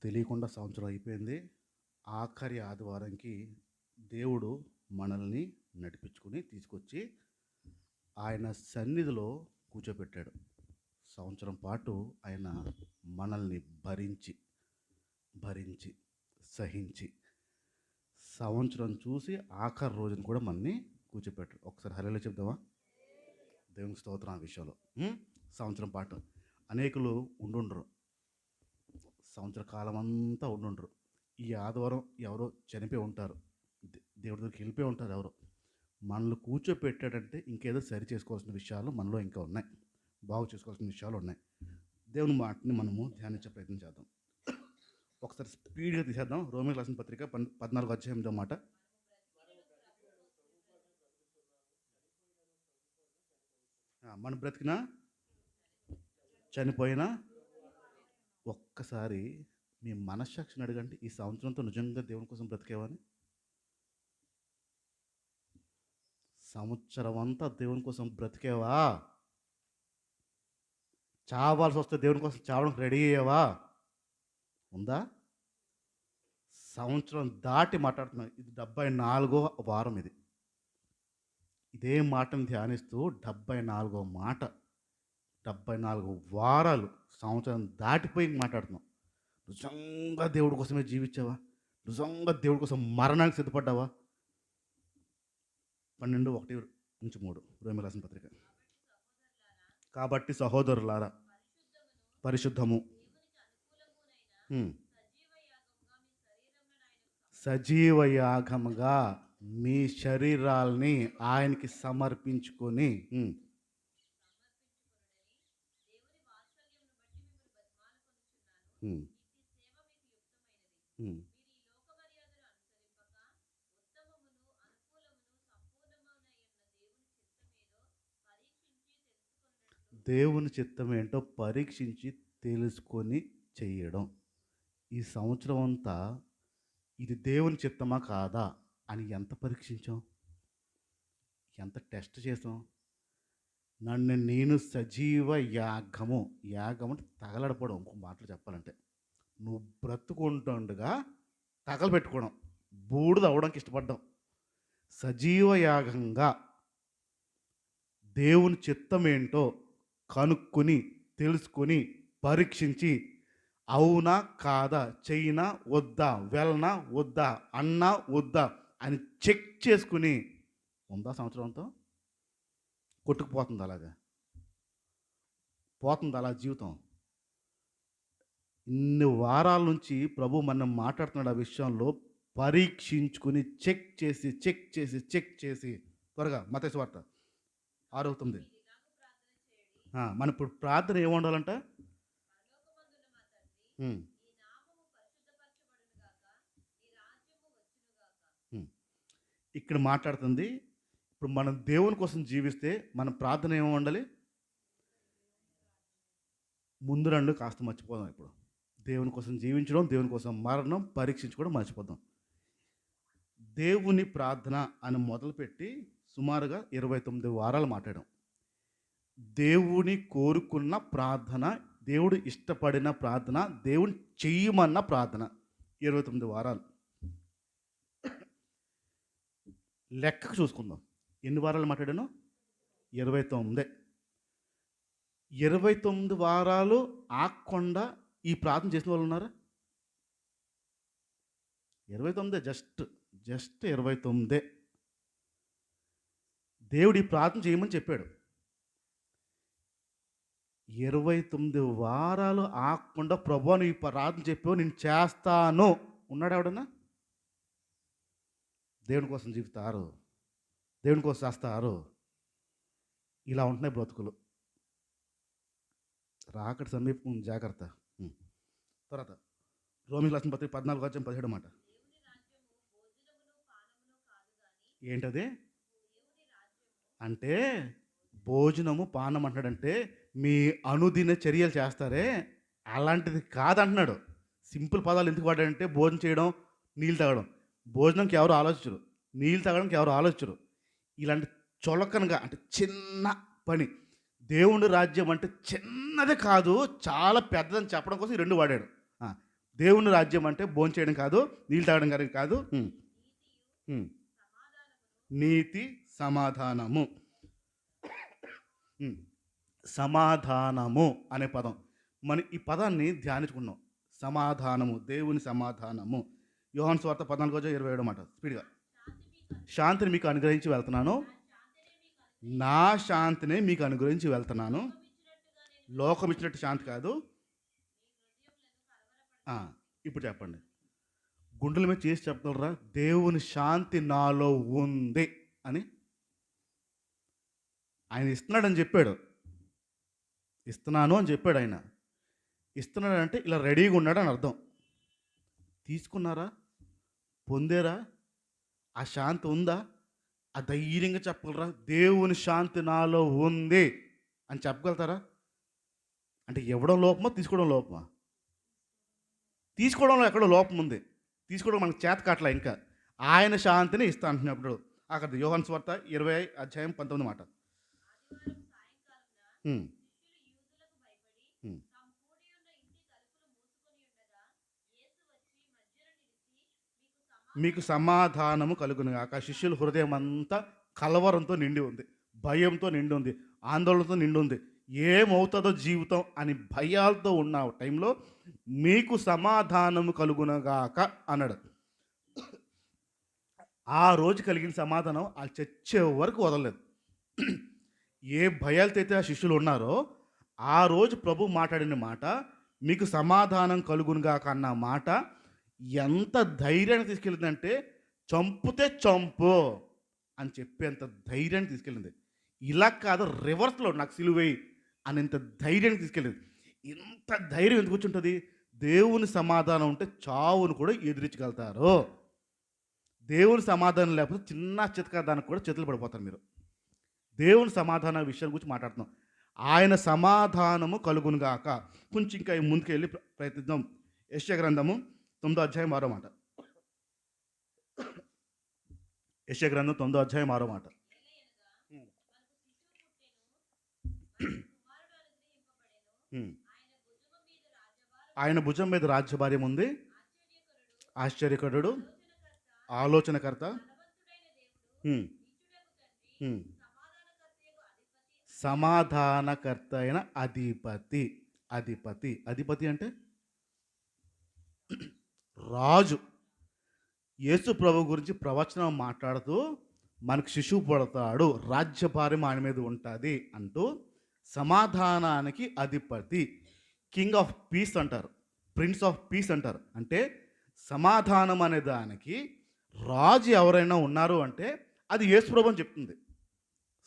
తెలియకుండా సంవత్సరం అయిపోయింది. ఆఖరి ఆదివారంకి దేవుడు మనల్ని నడిపించుకొని తీసుకొచ్చి ఆయన సన్నిధిలో కూర్చోబెట్టాడు. సంవత్సరం పాటు ఆయన మనల్ని భరించి సహించి సంవత్సరం చూసి ఆఖరి రోజున కూడా మనల్ని కూర్చోపెట్టాడు. ఒకసారి హల్లెలూయా చెప్దామా? దేవునికి స్తోత్రం ఆ విషయంలో. సంవత్సరం పాటు అనేకులు ఉండుండరు, సంవత్సర కాలం అంతా ఉండుండరు. ఈ ఆదివారం ఎవరో చనిపోయి ఉంటారు, దేవుడి దగ్గరికి వెళ్ళిపోయి ఉంటారు ఎవరో. మనల్ని కూర్చోపెట్టాడంటే ఇంకేదో సరి చేసుకోవాల్సిన విషయాలు మనలో ఇంకా ఉన్నాయి, బాగు చేసుకోవాల్సిన విషయాలు ఉన్నాయి. దేవుని మాటని మనము ధ్యానించే ప్రయత్నం చేద్దాం. ఒకసారి స్పీడ్గా తీసేద్దాం. రోమియోకి రాసిన పత్రిక 14వ అధ్యాయం మాట. మన బ్రతికినా చనిపోయినా ఒక్కసారి మీ మనస్సాక్షిని అడగండి, ఈ సంవత్సరంతో నిజంగా దేవుని కోసం బ్రతికేవని? సంవత్సరం అంతా దేవుని కోసం బ్రతికేవా? చావాల్సి వస్తే దేవుని కోసం చావడానికి రెడీ అయ్యావా? ఉందా? సంవత్సరం దాటి మాట్లాడుతున్నాం. ఇది 74వ వారం. ఇదే మాటను ధ్యానిస్తూ 74వ మాట, 74 వారాలు సంవత్సరం దాటిపోయి మాట్లాడుతున్నాం. నిజంగా దేవుడి కోసమే జీవించావా? నిజంగా దేవుడి కోసం మరణానికి సిద్ధపడ్డావా? 12:1-3 రోమీయులకు రాసిన పత్రిక. కాబట్టి సహోదరులారా, పరిశుద్ధము సజీవ యాగముగా మీ శరీరాల్ని ఆయనకి సమర్పించుకొని దేవుని చిత్తం ఏంటో పరీక్షించి తెలుసుకొని చేయడం. ఈ సంవత్సరం అంతా ఇది దేవుని చిత్తమా కాదా అని ఎంత పరీక్షించాం, ఎంత టెస్ట్ చేసాం. నన్ను నేను సజీవ యాగము అంటే తగలడిపోవడం. ఇంకో మాటలు చెప్పాలంటే నువ్వు బ్రతుకుంటుండగా తగలబెట్టుకోవడం, బూడిద అవ్వడానికి ఇష్టపడ్డాం. సజీవ యాగంగా దేవుని చిత్తం ఏంటో కనుక్కొని తెలుసుకొని పరీక్షించి అవునా కాదా, చెయ్యినా వద్దా, వెళ్ళనా వద్దా, అన్నా వద్దా అని చెక్ చేసుకుని ఉందా సంవత్సరంతో? కొట్టుకుపోతుంది, అలాగా పోతుంది అలా జీవితం. ఇన్ని వారాల నుంచి ప్రభు మనం మాట్లాడుతున్నాడు ఆ విషయంలో. పరీక్షించుకుని చెక్ చేసి త్వరగా మత్తయి సువార్త 6:9. మన ఇప్పుడు ప్రార్థన ఏముండాలంట? ఇక్కడ మాట్లాడుతుంది. ఇప్పుడు మనం దేవుని కోసం జీవిస్తే మన ప్రార్థన ఏమి ఉండాలి? ముందు రెండు కాస్త మర్చిపోదాం. ఇప్పుడు దేవుని కోసం జీవించడం, దేవుని కోసం మరణం, పరీక్షించుకోవడం మర్చిపోదాం. దేవుని ప్రార్థన అని మొదలుపెట్టి సుమారుగా 29 వారాలు మాట్లాడాం. దేవుని కోరుకున్న ప్రార్థన, దేవుడు ఇష్టపడిన ప్రార్థన, దేవుని చెయ్యమన్న ప్రార్థన 29 వారాలు. లెక్కకు చూసుకుందాం. ఎన్ని వారాలు మాట్లాడాను? 29. 29 వారాలు ఆగకుండా ఈ ప్రార్థన చేసిన వాళ్ళు ఉన్నారా? 29, జస్ట్ 29. దేవుడు ఈ ప్రార్థన చేయమని చెప్పాడు. 29 వారాలు ఆగకుండా ప్రభువా నువ్వు ఈ ప్రార్థన చెప్పావు, నేను చేస్తాను ఉన్నాడు ఎవడన్నా? దేవుని కోసం జీవితారు, దేవుని కోసం చేస్తారు. ఇలా ఉంటున్నాయి బ్రతుకులు. రాకటి సమీపం, జాగ్రత్త. తర్వాత రోమీయులకు రాసిన పత్రిక 14:17 మాట. ఏంటది అంటే? భోజనము పానం అంటాడంటే మీ అనుదిన చర్యలు చేస్తారే అలాంటిది కాదంటున్నాడు. సింపుల్ పదాలు ఎందుకు వాడాడంటే భోజనం చేయడం, నీళ్ళు తాగడం. భోజనంకి ఎవరు ఆలోచించరు, నీళ్ళు తాగడానికి ఎవరు ఆలోచించరు. ఇలాంటి చొలకనగా అంటే చిన్న పని. దేవుని రాజ్యం అంటే చిన్నది కాదు, చాలా పెద్దదని చెప్పడం కోసం ఈ రెండు వాడాడు. దేవుని రాజ్యం అంటే భోంచేయడం కాదు, నీళ్ళు తాగడం గారికి కాదు. ఉమ్. నీతి సమాధానము. ఉమ్. సమాధానము అనే పదం, మన ఈ పదాన్ని ధ్యానించుకున్నాం. సమాధానము, దేవుని సమాధానము. యోహాను సువార్త 14:27 మాట స్పీడ్గా. శాంతిని మీకు అనుగ్రహించి వెళ్తున్నాను, నా శాంతిని మీకు అనుగ్రహించి వెళ్తున్నాను. లోకం ఇచ్చినట్టు శాంతి కాదు. ఇప్పుడు చెప్పండి, గుండెల మీద చేసి చెప్పగలరా దేవుని శాంతి నాలో ఉంది అని? ఆయన ఇస్తున్నాడని చెప్పాడు, ఇస్తున్నాను అని చెప్పాడు. ఆయన ఇస్తున్నాడంటే ఇలా రెడీగా ఉన్నాడు అని అర్థం. తీసుకున్నారా? పొందారా? ఆ శాంతి ఉందా? ఆ ధైర్యంగా చెప్పగలరా దేవుని శాంతి నాలో ఉంది అని చెప్పగలుగుతారా? అంటే ఇవ్వడం లోపమా, తీసుకోవడం లోపమా? తీసుకోవడంలో ఎక్కడో లోపం ఉంది. తీసుకోవడం మనకు చేత కాట్లా. ఇంకా ఆయన శాంతిని ఇస్తా అంటున్నప్పుడు అక్కడ యోహాను సువార్త 20:19 మాట. మీకు సమాధానము కలుగును గాక. శిష్యుల హృదయం అంతా కలవరంతో నిండి ఉంది, భయంతో నిండి ఉంది, ఆందోళనతో నిండి ఉంది. ఏమవుతుందో జీవితం అని భయాలతో ఉన్న టైంలో మీకు సమాధానము కలుగునగాక అన్నాడు. ఆ రోజు కలిగిన సమాధానం వాళ్ళు చచ్చే వరకు వదలలేదు. ఏ భయాలతో అయితే ఆ శిష్యులు ఉన్నారో ఆ రోజు ప్రభు మాట్లాడిన మాట, మీకు సమాధానం కలుగునుగాక అన్న మాట ఎంత ధైర్యాన్ని తీసుకెళ్ళిందంటే, చంపుతే చంపు అని చెప్పేంత ధైర్యాన్ని తీసుకెళ్ళింది. ఇలా కాదు, రివర్స్లో నాకు సిలువేయి అనేంత ధైర్యాన్ని తీసుకెళ్ళింది. ఇంత ధైర్యం ఎందుకు వచ్చి ఉంటుంది? దేవుని సమాధానం ఉంటే చావును కూడా ఎదిరించగలుగుతారు. దేవుని సమాధానం లేకపోతే చిన్న చితకదానికి కూడా చేతులు పడిపోతారు మీరు. దేవుని సమాధాన విషయం గురించి మాట్లాడుతున్నాం. ఆయన సమాధానము కలుగునుగాక. కొంచెం ఇంకా ముందుకు వెళ్ళి ప్రయత్నిద్దాం. యెషయా గ్రంథము 9:6 మాట. యెషయా గ్రంథం 9:6 మాట. ఆయన భుజం మీద రాజ్యభార్యం ఉంది, ఆశ్చర్యకరుడు, ఆలోచనకర్త, సమాధానకర్త అయిన అధిపతి. అధిపతి, అధిపతి అంటే రాజు. యేసు ప్రభు గురించి ప్రవచనం మాట్లాడుతూ మనకు శిశువు పడతాడు, రాజ్యభారం ఆయన మీద ఉంటుంది అంటూ సమాధానానికి అధిపతి, కింగ్ ఆఫ్ పీస్ అంటారు, ప్రిన్స్ ఆఫ్ పీస్ అంటారు. అంటే సమాధానం అనే దానికి రాజు ఎవరైనా ఉన్నారు అంటే అది యేసు ప్రభు అని చెప్తుంది.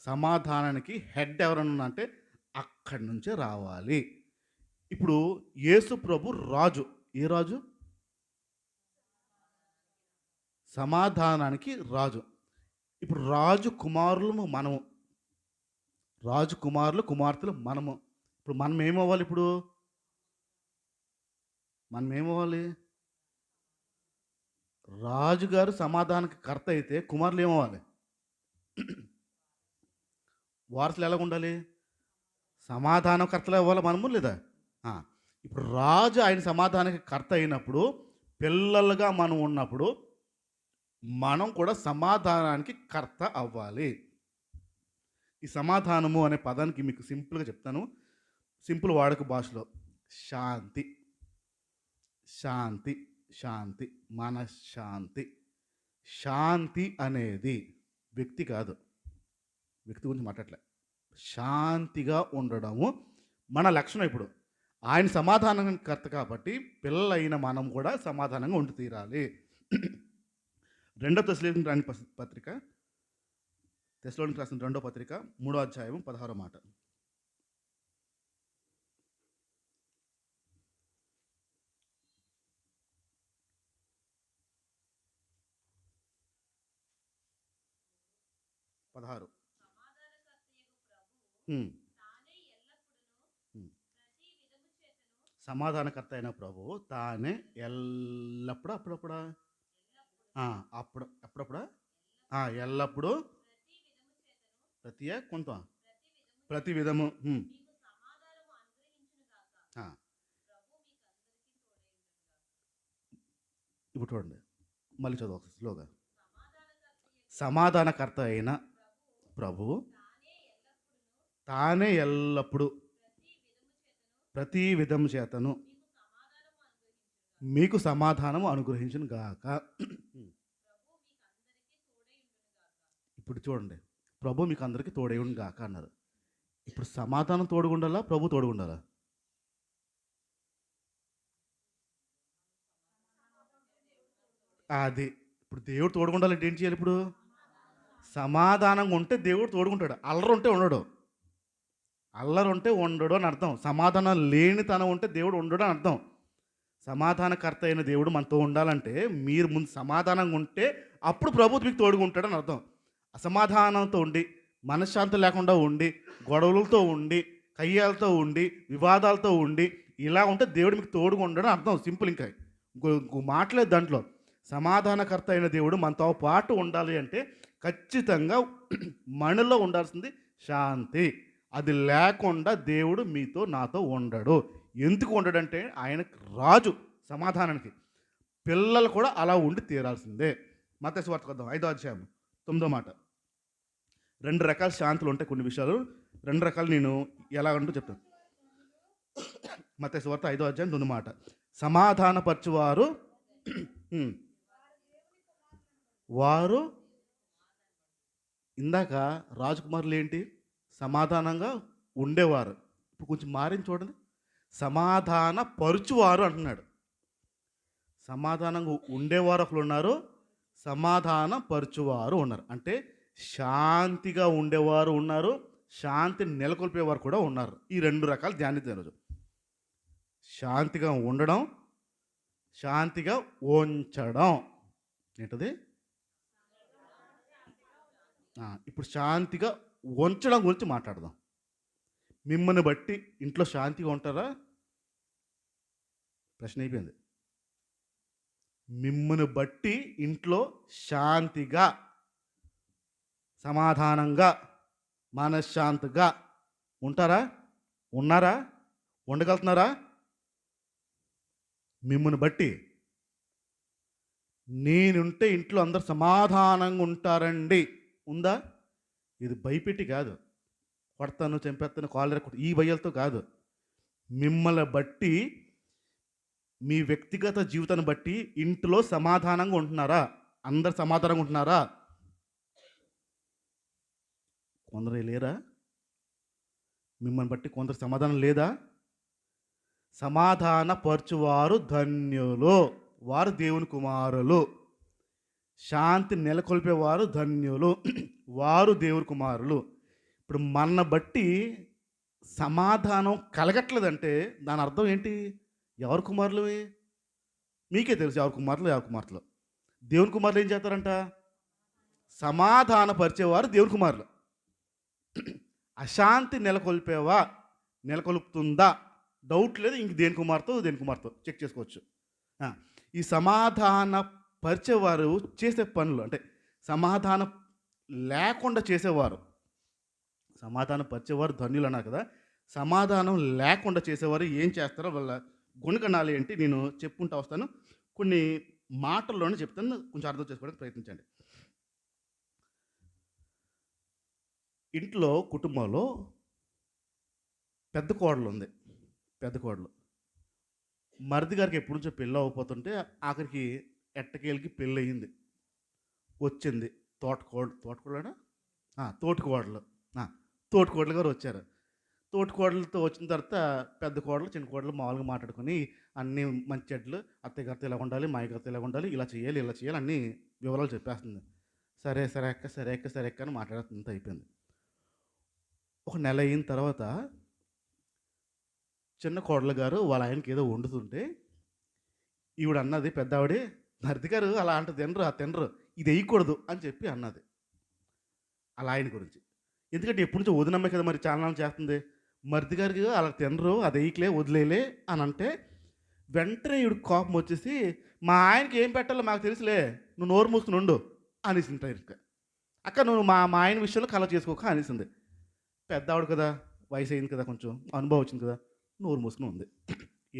సమాధానానికి హెడ్ ఎవరైనా అంటే అక్కడి నుంచే రావాలి. ఇప్పుడు యేసు ప్రభు రాజు. ఏ రాజు? సమాధానానికి రాజు. ఇప్పుడు రాజు కుమారులు మనము, రాజు కుమారులు కుమార్తెలు మనము. ఇప్పుడు మనం ఏమవ్వాలి? ఇప్పుడు మనం ఏమవ్వాలి? రాజుగారు సమాధానానికి కర్త అయితే కుమారులు ఏమవ్వాలి? వారసులు ఎలాగ ఉండాలి? సమాధానకర్తలు అవ్వాలి మనము, లేదా? ఇప్పుడు రాజు ఆయన సమాధానానికి కర్త అయినప్పుడు, పిల్లలుగా మనం ఉన్నప్పుడు మనం కూడా సమాధానానికి కర్త అవ్వాలి. ఈ సమాధానము అనే పదానికి మీకు సింపుల్గా చెప్తాను, సింపుల్ వాడుక భాషలో. శాంతి, శాంతి, శాంతి, మనశ్శాంతి. శాంతి అనేది వ్యక్తి కాదు, వ్యక్తి గురించి మాట్లాడలే. శాంతిగా ఉండడము మన లక్షణం. ఇప్పుడు ఆయన సమాధానం కర్త కాబట్టి పిల్లలైన మనం కూడా సమాధానంగా ఉండి తీరాలి. 2 తెస్సలోనికీయులకు రాసిన పత్రిక, తెస్సలోనికీయులకు రాసిన 2వ పత్రిక 3వ అధ్యాయం 16వ మాట. సమాధానకర్త అయిన ప్రభు తానే ఎల్లప్పుడూ, అప్పుడప్పుడా, అప్పుడప్పుడా, ఎల్లప్పుడూ, ప్రతి విధము ఇప్పుడు చూడండి, మళ్ళీ చదువు ఒకసారి స్లోగా. సమాధానకర్త అయిన ప్రభువు తానే ఎల్లప్పుడూ ప్రతి విధము చేతను మీకు సమాధానం అనుగ్రహించును గాక. ఇప్పుడు చూడండి, ప్రభు మీకు అందరికీ తోడేయును గాక అన్నారు. ఇప్పుడు సమాధానం తోడుగుండాలా, ప్రభు తోడుగుండాలా? అది ఇప్పుడు దేవుడు తోడుగుండాలంటే ఏం చేయాలి? ఇప్పుడు సమాధానంగా ఉంటే దేవుడు తోడుకుంటాడు, అల్లరి ఉంటే ఉండడు. అల్లరి ఉంటే ఉండడు అని అర్థం. సమాధానం లేనితనం ఉంటే దేవుడు ఉండడు అని అర్థం. సమాధానకర్త అయిన దేవుడు మనతో ఉండాలంటే మీరు ముందు సమాధానంగా ఉంటే అప్పుడు ప్రభు మీకు తోడుకుంటాడని అర్థం. అసమాధానంతో ఉండి, మనశ్శాంతి లేకుండా ఉండి, గొడవలతో ఉండి, కయ్యాలతో ఉండి, వివాదాలతో ఉండి ఇలా ఉంటే దేవుడు మీకు తోడుగా ఉండడం అర్థం. సింపుల్. ఇంకా మాటలేదు దాంట్లో. సమాధానకర్త అయిన దేవుడు మనతో పాటు ఉండాలి అంటే ఖచ్చితంగా మనలో ఉండాల్సింది శాంతి. అది లేకుండా దేవుడు మీతో నాతో ఉండడు. ఎందుకు ఉండడంటే ఆయనకు రాజు సమాధానానికి. పిల్లలు కూడా అలా ఉండి తీరాల్సిందే. మత్తయి సువార్త కొద్దాం 5వ అధ్యాయం 9వ మాట. 2 రకాల శాంతులు ఉంటాయి. కొన్ని విషయాలు 2 రకాలు నేను ఎలా ఉంటో చెప్తాను. మత్తయి సువార్త 5వ అధ్యాయం 9వ మాట. సమాధానపరచువారు వారు. ఇందాక రాజకుమారులు ఏంటి? సమాధానంగా ఉండేవారు. ఇప్పుడు కొంచెం మారిని చూడండి, సమాధాన పరుచువారు అంటున్నాడు. సమాధానంగా ఉండేవారు ఒకరు ఉన్నారు, సమాధాన పరుచువారు ఉన్నారు. అంటే శాంతిగా ఉండేవారు ఉన్నారు, శాంతిని నెలకొల్పేవారు కూడా ఉన్నారు. ఈ 2 రకాలు ధ్యానిద్దాం ఈరోజు. శాంతిగా ఉండడం, శాంతిగా ఉంచడం. ఏంటది? ఇప్పుడు శాంతిగా ఉంచడం గురించి మాట్లాడదాం. మిమ్మల్ని బట్టి ఇంట్లో శాంతిగా ఉంటారా? ప్రశ్న అయిపోయింది. మిమ్మల్ని బట్టి ఇంట్లో శాంతిగా, సమాధానంగా, మనశ్శాంతిగా ఉంటారా? ఉన్నారా? ఉండగలుగుతున్నారా? మిమ్మల్ని బట్టి నేనుంటే ఇంట్లో అందరు సమాధానంగా ఉంటారండి. ఉందా? ఇది భయపెట్టి కాదు, కొడతాను, చంపేస్తాను, కాలర్ ఈ భయాలతో కాదు. మిమ్మల్ని బట్టి, మీ వ్యక్తిగత జీవితాన్ని బట్టి ఇంట్లో సమాధానంగా ఉంటున్నారా? అందరు సమాధానంగా ఉంటున్నారా? కొందరు లేరా? మిమ్మల్ని బట్టి కొందరు సమాధానం లేదా? సమాధాన పరచువారు ధన్యులు, వారు దేవుని కుమారులు. శాంతి నెలకొల్పేవారు ధన్యులు, వారు దేవుని కుమారులు. ఇప్పుడు మన బట్టి సమాధానం కలగట్లేదంటే దాని అర్థం ఏంటి? ఎవరు కుమారులు? మీకే తెలుసు ఎవరు కుమారులు, ఎవరు కుమార్తెలు. దేవుని కుమారులు ఏం చేస్తారంట? సమాధానపరిచేవారు దేవుని కుమారులు. అశాంతి నెలకొల్పుతుందా? డౌట్ లేదు. ఇంక దేని కుమార్తె చెక్ చేసుకోవచ్చు. ఈ సమాధాన పరిచేవారు చేసే పనులు, అంటే సమాధానం లేకుండా చేసేవారు. సమాధానం పరిచేవారు ధన్యులు అన్నారు కదా. సమాధానం లేకుండా చేసేవారు ఏం చేస్తారో వాళ్ళ గుణగణాలు ఏంటి నేను చెప్పుకుంటూ వస్తాను. కొన్ని మాటల్లోనే చెప్తాను, కొంచెం అర్థం చేసుకోవడానికి ప్రయత్నించండి. ఇంట్లో కుటుంబంలో పెద్ద కోడలు ఉంది. పెద్ద కోడలు మరిది గారికి ఎప్పుడు నుంచో పెళ్ళి అవ్వకపోతుంటే ఆఖరికి ఎట్టకేళ్ళకి పెళ్ళి అయ్యింది. వచ్చింది తోటకోడలు తోటికోడలు గారు వచ్చారు. తోటికోడలతో వచ్చిన తర్వాత పెద్ద కోడలు చిన్న కోడలు మామూలుగా మాట్లాడుకొని అన్నీ మంచి చెడ్లు, అత్తయ్య గారితో ఇలా ఉండాలి, మాయ గారితో ఇలా ఉండాలి, ఇలా చేయాలి అన్నీ వివరాలు చెప్పేస్తుంది. సరే అక్క అని మాట్లాడుతుంది. అయిపోయింది. ఒక నెల అయిన తర్వాత చిన్న కోడలు గారు వాళ్ళ ఆయనకి ఏదో వండుతుంటే ఈవిడ అన్నది, పెద్ద ఆవిడే, మరిది గారు అలా అంట తినరు, ఇది వేయకూడదు అని చెప్పి అన్నది అలా ఆయన గురించి. ఎందుకంటే ఎప్పటి నుంచో వదినమ్మే కదా మరి చాలా చేస్తుంది. మరిది గారికి అలా తినరు, అది వేయకలే, వదిలేలే అని అంటే వెంటనే ఈవిడ కోపం వచ్చేసి, మా ఆయనకి ఏం పెట్టాలో మాకు తెలుసులే, నువ్వు నోరు మూసుకుని ఉండు అనేసింది. డైరెక్ట్గా అక్క నువ్వు మా ఆయన విషయంలో కలవ చేసుకోక అనేసింది. పెద్ద ఆవిడ కదా, వయసు అయింది కదా, కొంచెం అనుభవం వచ్చింది కదా, నోరు మూసుకుని ఉంది,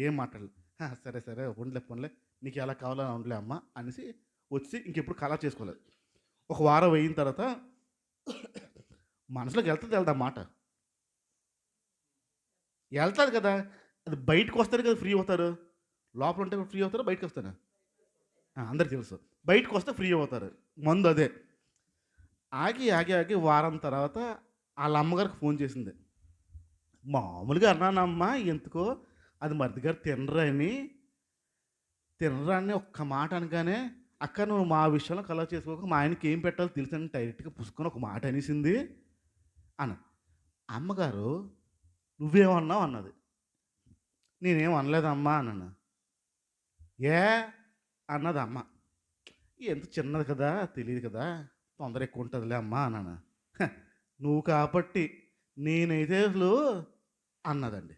ఏం మాట్లాడలేదు. సరే పోన్లే నీకు ఎలా కావాలో అలా ఉండలే అమ్మ అనేసి వచ్చి ఇంకెప్పుడు కలర్ చేసుకోలేదు. ఒక వారం అయిన తర్వాత మనసులోకి వెళ్దా మాట? వెళ్తుంది కదా. అది బయటకు వస్తారు కదా ఫ్రీ అవుతారు. లోపల ఉంటే ఫ్రీ అవుతారు, బయటకు వస్తారా? అందరికి తెలుసు. బయటకు వస్తే ఫ్రీ అవుతారు. మందు అదే. ఆగి ఆగి ఆగి వారం తర్వాత వాళ్ళ అమ్మగారికి ఫోన్ చేసింది. మామూలుగా అన్నానమ్మా, ఎందుకో అది మరిది గారు తినరా అని ఒక్క మాట అనగానే, అక్క నువ్వు మా విషయంలో కలర్ చేసుకోక మా ఆయనకి ఏం పెట్టాలో తెలుసని డైరెక్ట్గా పుసుకొని ఒక మాట అనేసింది అన్న. అమ్మగారు నువ్వేమన్నావు అన్నది. నేనేం అనలేదమ్మా అన్నాను. ఏ అన్నది అమ్మ. ఎంత చిన్నది కదా, తెలియదు కదా, తొందర ఎక్కువ ఉంటుందిలే అమ్మా అన్నాను. నువ్వు కాబట్టి నేనైతే అసలు అన్నదండి.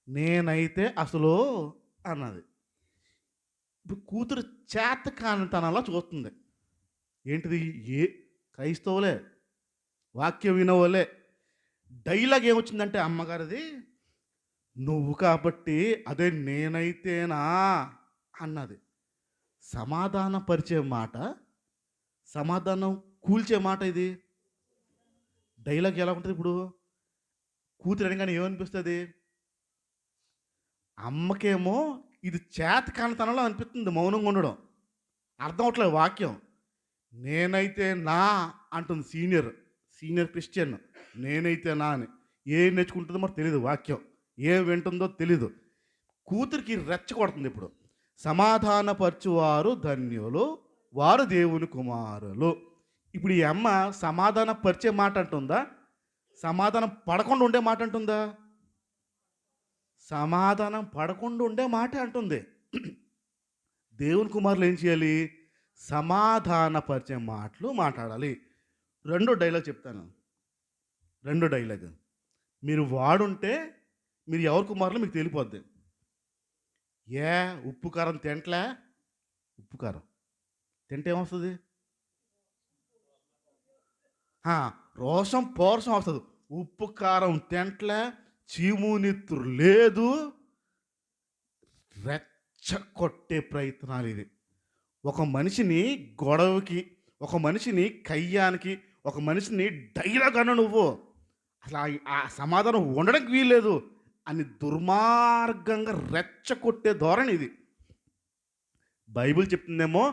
నేనైతే అసలు అన్నది. ఇప్పుడు కూతురు చేత కానితనంలా చూస్తుంది. ఏంటిది? ఏ క్రైస్తవులే, వాక్యం వినవలే. డైలాగ్ ఏమొచ్చిందంటే అమ్మగారిది, నువ్వు కాబట్టి అదే నేనైతేనా అన్నది. సమాధానపరిచే మాట, సమాధానం కూల్చే మాట ఇది. డైలాగ్ ఎలా ఉంటుంది ఇప్పుడు? కూతురు అనగానే ఏమనిపిస్తుంది? అమ్మకేమో ఇది చేత కానితనంలో అనిపిస్తుంది మౌనంగా ఉండడం. అర్థం అవట్లేదు వాక్యం. నేనైతే నా అంటుంది సీనియర్ క్రిస్టియన్. నేనైతే నా అని ఏం నేర్చుకుంటుందో మరి తెలియదు, వాక్యం ఏం వింటుందో తెలీదు. కూతురికి రెచ్చగొడుతుంది ఇప్పుడు. సమాధానపరచువారు ధన్యులు, వారు దేవుని కుమారులు. ఇప్పుడు ఈ అమ్మ సమాధాన పరిచే మాట అంటుందా, సమాధానం పడకుండా ఉండే మాట అంటుందా? సమాధానం పడకుండా ఉండే మాట అంటుంది. దేవుని కుమారులు ఏం చేయాలి? సమాధానపరిచే మాటలు మాట్లాడాలి. రెండో డైలాగ్ చెప్తాను. రెండో డైలాగ్ మీరు వాడుంటే మీరు ఎవరి కుమారులు మీకు తెలిపోద్ది. ఏ ఉప్పు కారం తింటలే? ఉప్పు కారం తింటే ఏమొస్తుంది? రోషం పోరసం వస్తుంది. ఉప్పు కారం తింటలే, చీమునిత్తురు లేదు, రెచ్చగొట్టే ప్రయత్నాలు ఇది. ఒక మనిషిని గొడవకి, ఒక మనిషిని కయ్యానికి, ఒక మనిషిని డైలాగ్ అన్న నువ్వు అసలు ఆ సమాధానం ఉండడానికి వీల్లేదు అని దుర్మార్గంగా రెచ్చగొట్టే ధోరణి ఇది. బైబిల్ చెప్తుందేమో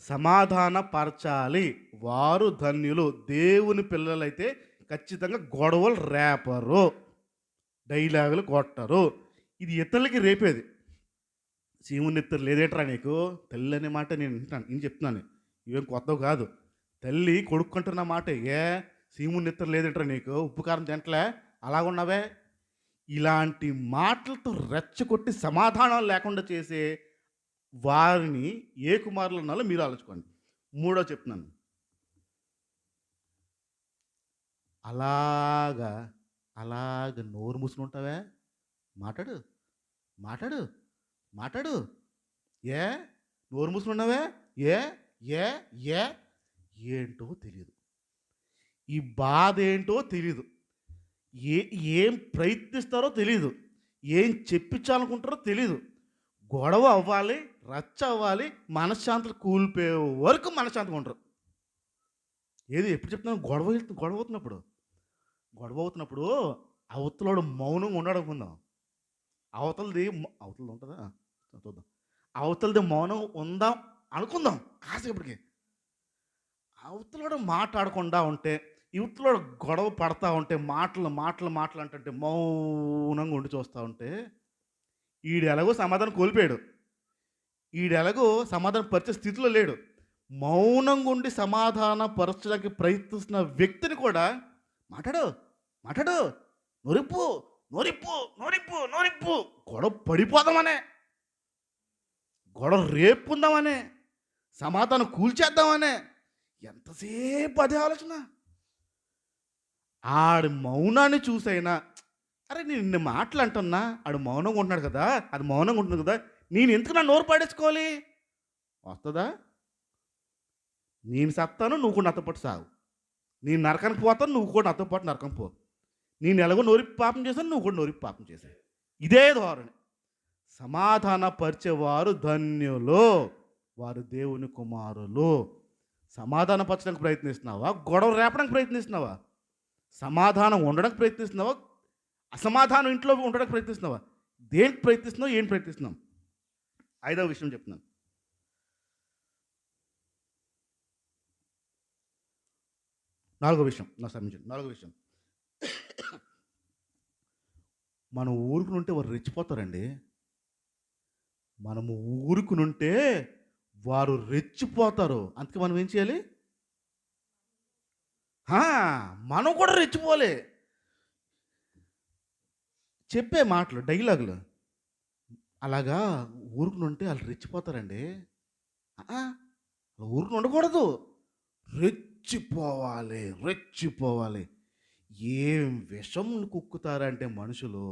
సమాధానపరచాలి, వారు ధన్యులు. దేవుని పిల్లలైతే ఖచ్చితంగా గొడవలు రేపరు, డైలాగులు కొట్టరు. ఇది ఇతరులకి రేపేది. సీమునిత్తరు లేదేట్రా నీకు తల్లి అనే మాట నేను చెప్తున్నాను, ఇవేం కొత్తవి కాదు. తల్లి కొడుకుంటున్న మాట, ఏ సీమునిత్తరు లేదేట్రా నీకు, ఉప్పు కారం తింటలే, అలాగున్నావే. ఇలాంటి మాటలతో రెచ్చగొట్టి సమాధానాలు లేకుండా చేసే వారిని ఏ కుమారులు ఉన్నాలో మీరు ఆలోచుకోండి. మూడో చెప్తున్నాను, అలాగ నోరు మూసుకుని ఉంటావే, మాట్లాడు మాట్లాడు మాట్లాడు. ఏ నోరు మూసుకుని ఉన్నావే? ఏ ఏ ఏ ఏంటో తెలియదు, ఈ బాధ ఏంటో తెలీదు, ఏం ప్రయత్నిస్తారో తెలీదు, ఏం చెప్పించాలనుకుంటారో తెలీదు. గొడవ అవ్వాలి, రచ్చ అవ్వాలి, మనశ్శాంతులు కూలిపోయే వరకు మనశ్శాంతిగా ఉంటారు. ఏది ఎప్పుడు చెప్తున్నాను? గొడవ అవుతున్నప్పుడు అవతలోడు మౌనంగా ఉండడం అనుకుందాం. అవతలది ఉంటుందా చూద్దాం. అవతలది మౌనం ఉందాం అనుకుందాం కాసేపటికి. అవతలోడు మాట్లాడకుండా ఉంటే, యువతలోడు గొడవ పడతా ఉంటే, మాటలు అంటే మౌనంగా ఉండి చూస్తూ ఉంటే, ఈడు ఎలాగో సమాధానం కోల్పోయాడు, ఈడు ఎలాగో సమాధానం పరిచే స్థితిలో లేడు. మౌనంగా ఉండి సమాధాన పరచడానికి ప్రయత్నిస్తున్న వ్యక్తిని కూడా మాట్లాడు నొరిప్పు గొడవ పడిపోదామనే, గొడవ రేపుకుందామనే, సమాధానం కూల్చేద్దామనే, ఎంతసేపు అదే ఆలోచన. ఆడి మౌనాన్ని చూసైనా, అరే నేను ఇన్ని మాటలు అంటున్నా, ఆడు మౌనంగా ఉంటున్నాడు కదా, అది మౌనంగా ఉంటుంది కదా, నేను ఎందుకు నా నోరు పాడేసుకోవాలి? వస్తుందా? నేను సత్తాను, నువ్వు కూడా నాతో పాటు సాగు. నేను నరకానికి పోతాను, నువ్వు కూడా నాతో పాటు నరకం పో. నేను ఎలాగో నోరి పాపం చేశాను, నువ్వు కూడా నోరి పాపం చేశావు. ఇదే ధోరణి. సమాధానపరిచేవారు ధన్యులు, వారు దేవుని కుమారులు. సమాధానపరచడానికి ప్రయత్నిస్తున్నావా, గొడవ రేపడానికి ప్రయత్నిస్తున్నావా? సమాధానం ఉండడానికి ప్రయత్నిస్తున్నావా, అసమాధానం ఇంట్లో ఉండడానికి ప్రయత్నిస్తున్నావా? దేనికి ప్రయత్నిస్తున్నావు, ఏం ప్రయత్నిస్తున్నాం? ఐదవ విషయం చెప్తున్నాను. నాలుగో విషయం నాకు సంబంధించింది. నాలుగో విషయం, మనం ఊరుకునుంటే వారు రెచ్చిపోతారండి. మనము ఊరుకునుంటే వారు రెచ్చిపోతారు. అందుకే మనం ఏం చేయాలి? ఆ, మనం కూడా రెచ్చిపోలే. చెప్పే మాటలు, డైలాగులు అలాగా ఊరుకునుంటే వాళ్ళు రెచ్చిపోతారండి. ఊరుకుని ఉండకూడదు, రెచ్చిపోవాలి, రెచ్చిపోవాలి. ఏం విషం కుక్కుతారంటే మనుషులు,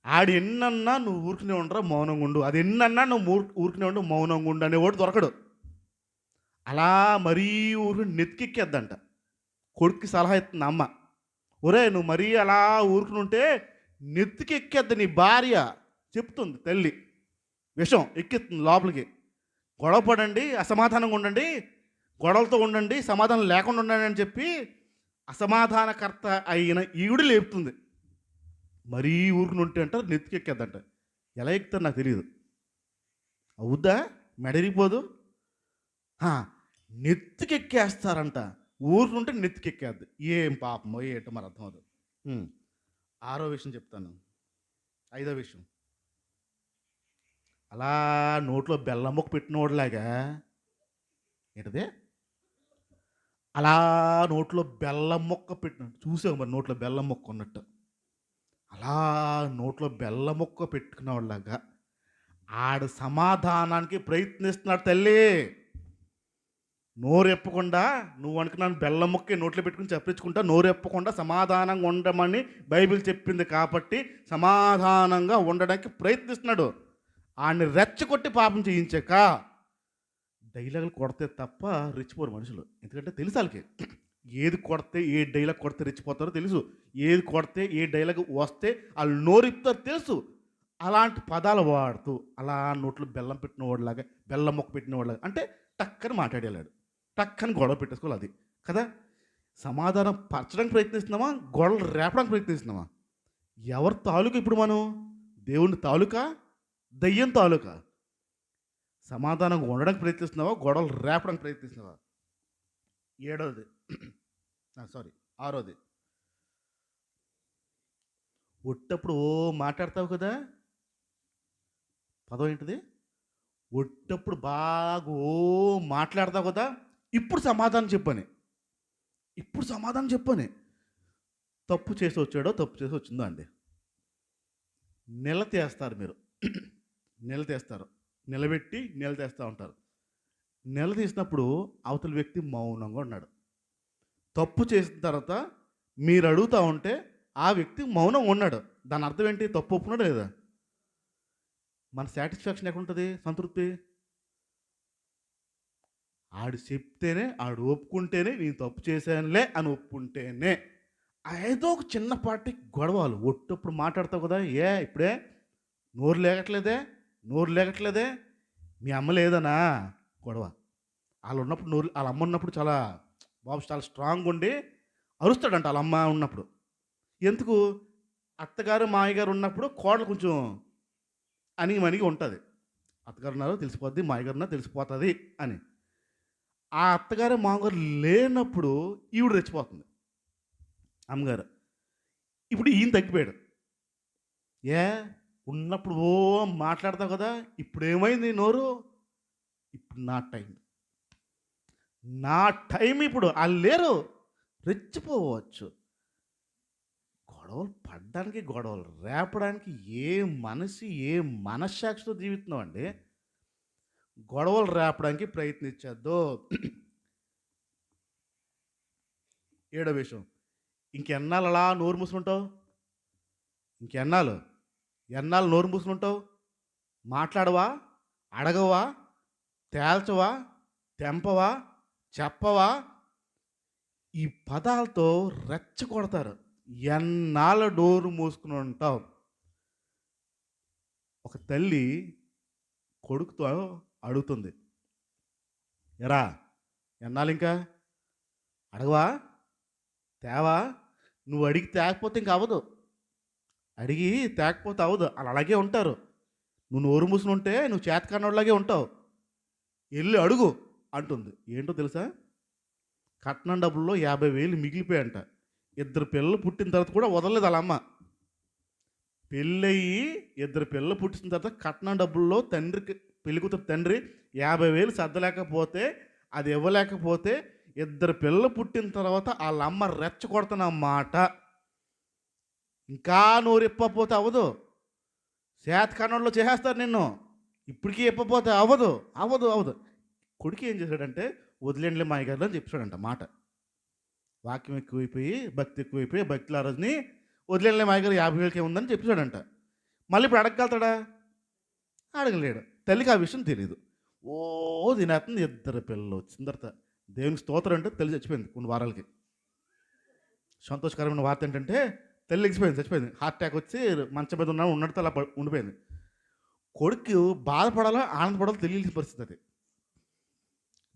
ఆడు ఎన్నన్నా నువ్వు ఊరికనే ఉండరా మౌనంగా ఉండు, అది ఎన్నన్నా నువ్వు ఊరికనే ఉండు మౌనంగా ఉండు అనేవాడు దొరకడు. అలా మరీ ఊరికి నెత్తికెక్కేద్దంట. కొడుక్కి సలహా ఇస్తుంది అమ్మ, ఒరే నువ్వు మరీ అలా ఊరుకుని ఉంటే నెత్తికెక్కేద్ది నీ భార్య చెప్తుంది తల్లి. విషం ఎక్కిస్తుంది లోపలికి. గొడవ పడండి, అసమాధానంగా ఉండండి, గొడవలతో ఉండండి, సమాధానం లేకుండా ఉండండి అని చెప్పి అసమాధానకర్త అయిన ఈవిడ లేపుతుంది. మరీ ఊరికి ఉంటే అంటారు నెత్తికెక్కేద్దంట. ఎలా ఎక్కుతారు నాకు తెలియదు. అవుద్దా? మెడరిగిపోదు. నెత్తికెక్కేస్తారంట. ఊరుకుంటే నెత్తికెక్కేద్ది. ఏం పాపమో ఏటో మరి అర్థం అవుతుంది. ఆరో విషయం చెప్తాను. ఐదో విషయం, అలా నోట్లో బెల్లం ముక్క పెట్టినోడిలాగా, ఏంటది, అలా నోట్లో బెల్లం ముక్క పెట్టిన చూసావు మరి, నోట్లో బెల్లం ముక్క ఉన్నట్టు అలా నోట్లో బెల్లం ముక్క పెట్టుకునేవాళ్ళగా ఆడు సమాధానానికి ప్రయత్నిస్తున్నాడు తల్లి. నోరెప్పకుండా, నువ్వు అనుకున్నాను బెల్లం ముక్కే నోట్లో పెట్టుకుని చెప్పించుకుంటా, నోరెప్పకుండా సమాధానంగా ఉండమని బైబిల్ చెప్పింది కాబట్టి సమాధానంగా ఉండడానికి ప్రయత్నిస్తున్నాడు. ఆడిని రెచ్చగొట్టి పాపం చేయించాక డైలాగులు కొడితే తప్ప రెచ్చిపోరు మనుషులు. ఎందుకంటే తెలుసు వాళ్ళకి ఏది కొడితే, ఏ డైలాగ్ కొడితే రెచ్చిపోతారో తెలుసు, ఏది కొడితే ఏ డైలాగ్ వస్తే వాళ్ళు నోరిప్పుతారో తెలుసు. అలాంటి పదాలు వాడుతూ అలా నోట్లో బెల్లం పెట్టిన వాడిలాగా, బెల్లం మొక్క పెట్టిన వాడిలాగా, అంటే టక్కని మాట్లాడేలాడు, టక్కని గొడవ పెట్టేసుకోవాలి. అది కదా. సమాధానం పరచడానికి ప్రయత్నిస్తున్నామా, గొడవలు రేపడానికి ప్రయత్నిస్తున్నామా? ఎవరి తాలూకా ఇప్పుడు మనం? దేవుని తాలూకా, దయ్యం తాలూకా? సమాధానంగా ఉండడానికి ప్రయత్నిస్తున్నావా, గొడవలు రేపడానికి ప్రయత్నిస్తున్నావా? ఏడవది, ఆరోది, ఒట్టప్పుడు ఓ మాట్లాడతావు కదా, పదం ఏంటిది, ఒట్టప్పుడు బాగా ఓ మాట్లాడతావు కదా, ఇప్పుడు సమాధానం చెప్పని, ఇప్పుడు సమాధానం చెప్పని. తప్పు చేసి వచ్చాడో తప్పు చేసి వచ్చిందో అండి, నిలతీస్తారు మీరు. నిలతీస్తారు, నిలబెట్టి నిలతీస్తూ ఉంటారు. నిలదీసినప్పుడు అవతల వ్యక్తి మౌనంగా ఉన్నాడు. తప్పు చేసిన తర్వాత మీరు అడుగుతూ ఉంటే ఆ వ్యక్తి మౌనం ఉన్నాడు. దాని అర్థం ఏంటి? తప్పు ఒప్పుకున్నాడు లేదా? మన సాటిస్ఫాక్షన్ ఎక్కడ ఉంటుంది? సంతృప్తి. ఆడు చెప్తేనే, ఆడు ఒప్పుకుంటేనే, నేను తప్పు చేశానులే అని ఒప్పుకుంటేనే. ఏదో ఒక చిన్నపాటి గొడవలు ఒట్టప్పుడు మాట్లాడతావు కదా, ఇప్పుడే నోరు లేకట్లేదే, నోరు లేకట్లేదే, మీ అమ్మ లేదనా గొడవ. వాళ్ళు ఉన్నప్పుడు నోరు, వాళ్ళ అమ్మ ఉన్నప్పుడు చాలా బాబు చాలా స్ట్రాంగ్ ఉండి అరుస్తాడంట వాళ్ళ అమ్మ ఉన్నప్పుడు. ఎందుకు? అత్తగారు మాయగారు ఉన్నప్పుడు కోడలు కొంచెం అణిగి మణిగి ఉంటుంది. అత్తగారు ఉన్నారో తెలిసిపోద్ది, మాయగారు ఉన్నా తెలిసిపోతుంది అని. ఆ అత్తగారు మామగారు లేనప్పుడు ఈవిడ రెచ్చిపోతుంది, అమ్మగారు. ఇప్పుడు ఈయన తగ్గిపోయాడు. ఉన్నప్పుడు ఓ మాట్లాడతావు కదా, ఇప్పుడు ఏమైంది నోరు? ఇప్పుడు నా టైం, నా టైం ఇప్పుడు. వాళ్ళు లేరు, రెచ్చిపోవచ్చు. గొడవలు పడడానికి, గొడవలు రేపడానికి ఏ మనిషి, ఏ మనస్సాక్షితో జీవిస్తున్నాం అండి? గొడవలు రేపడానికి ప్రయత్నించద్దు. ఏడో విషయం, ఇంకెన్నాళ్ళు అలా నోరు మూసుకుంటావు? ఎన్నాళ్ళు నోరు మూసుకుంటావు? మాట్లాడవా? అడగవా? తేల్చవా? తెంపవా? చెప్పవా? ఈ పదాలతో రెచ్చగొడతారు. ఎన్నాళ్ళ నోరు మూసుకుని ఉంటావు? ఒక తల్లి కొడుకుతో అడుగుతుంది, ఎరా ఎన్నాళ్ళు ఇంకా అడగవా, తేవా, నువ్వు అడిగి తేకపోతే ఇంక అవ్వదు, అడిగి తేకపోతే అవ్వదు. వాళ్ళు అలాగే ఉంటారు. నువ్వు నోరు మూసుని ఉంటే నువ్వు చేతకానోళ్ళలాగే ఉంటావు, వెళ్ళి అడుగు అంటుంది. ఏంటో తెలుసా, కట్నం డబ్బుల్లో 50,000 మిగిలిపోయాయంట. 2 పిల్లలు పుట్టిన తర్వాత కూడా వదలలేదు వాళ్ళ అమ్మ. పెళ్ళయి 2 పిల్లలు పుట్టిన తర్వాత కట్నం డబ్బుల్లో తండ్రికి, పెళ్ళికూతురు తండ్రి 50,000 సర్దలేకపోతే, అది ఇవ్వలేకపోతే 2 పిల్లలు పుట్టిన తర్వాత వాళ్ళ అమ్మ రెచ్చగొడుతున్న మాట, ఇంకా నోరు ఇప్పపోతే అవ్వదు, చేతకానోళ్ళు చేసేస్తారు నిన్ను, ఇప్పటికీ ఇప్పపోతే అవ్వదు అవ్వదు అవ్వదు. కొడుకు ఏం చేశాడంటే, వదిలేండిలే మా అయ్యగారు అని చెప్పాడంట మాట. వాక్యం ఎక్కువైపోయి, భక్తి ఎక్కువైపోయి, భక్తులు ఆ రోజుని వదిలేండిలే మా అయ్యగారు 50,000కే ఉందని చెప్పాడంట. మళ్ళీ ఇప్పుడు అడగగలుగుతాడా? అడగలేడు. తల్లికి ఆ విషయం తెలియదు. ఓ తినేస్తుంది. 2 పిల్లలు వచ్చిన తర్వాత దేవునికి స్తోత్రం అంటే తల్లి చచ్చిపోయింది కొన్ని వారాలకి. సంతోషకరమైన వార్త ఏంటంటే, తల్లి చచ్చిపోయింది. హార్ట్ అటాక్ వచ్చి మంచం మీద ఉన్నట్టు అలా ఉండిపోయింది. కొడుకు బాధపడాలో ఆనందపడాలో తెలియని పరిస్థితి అది.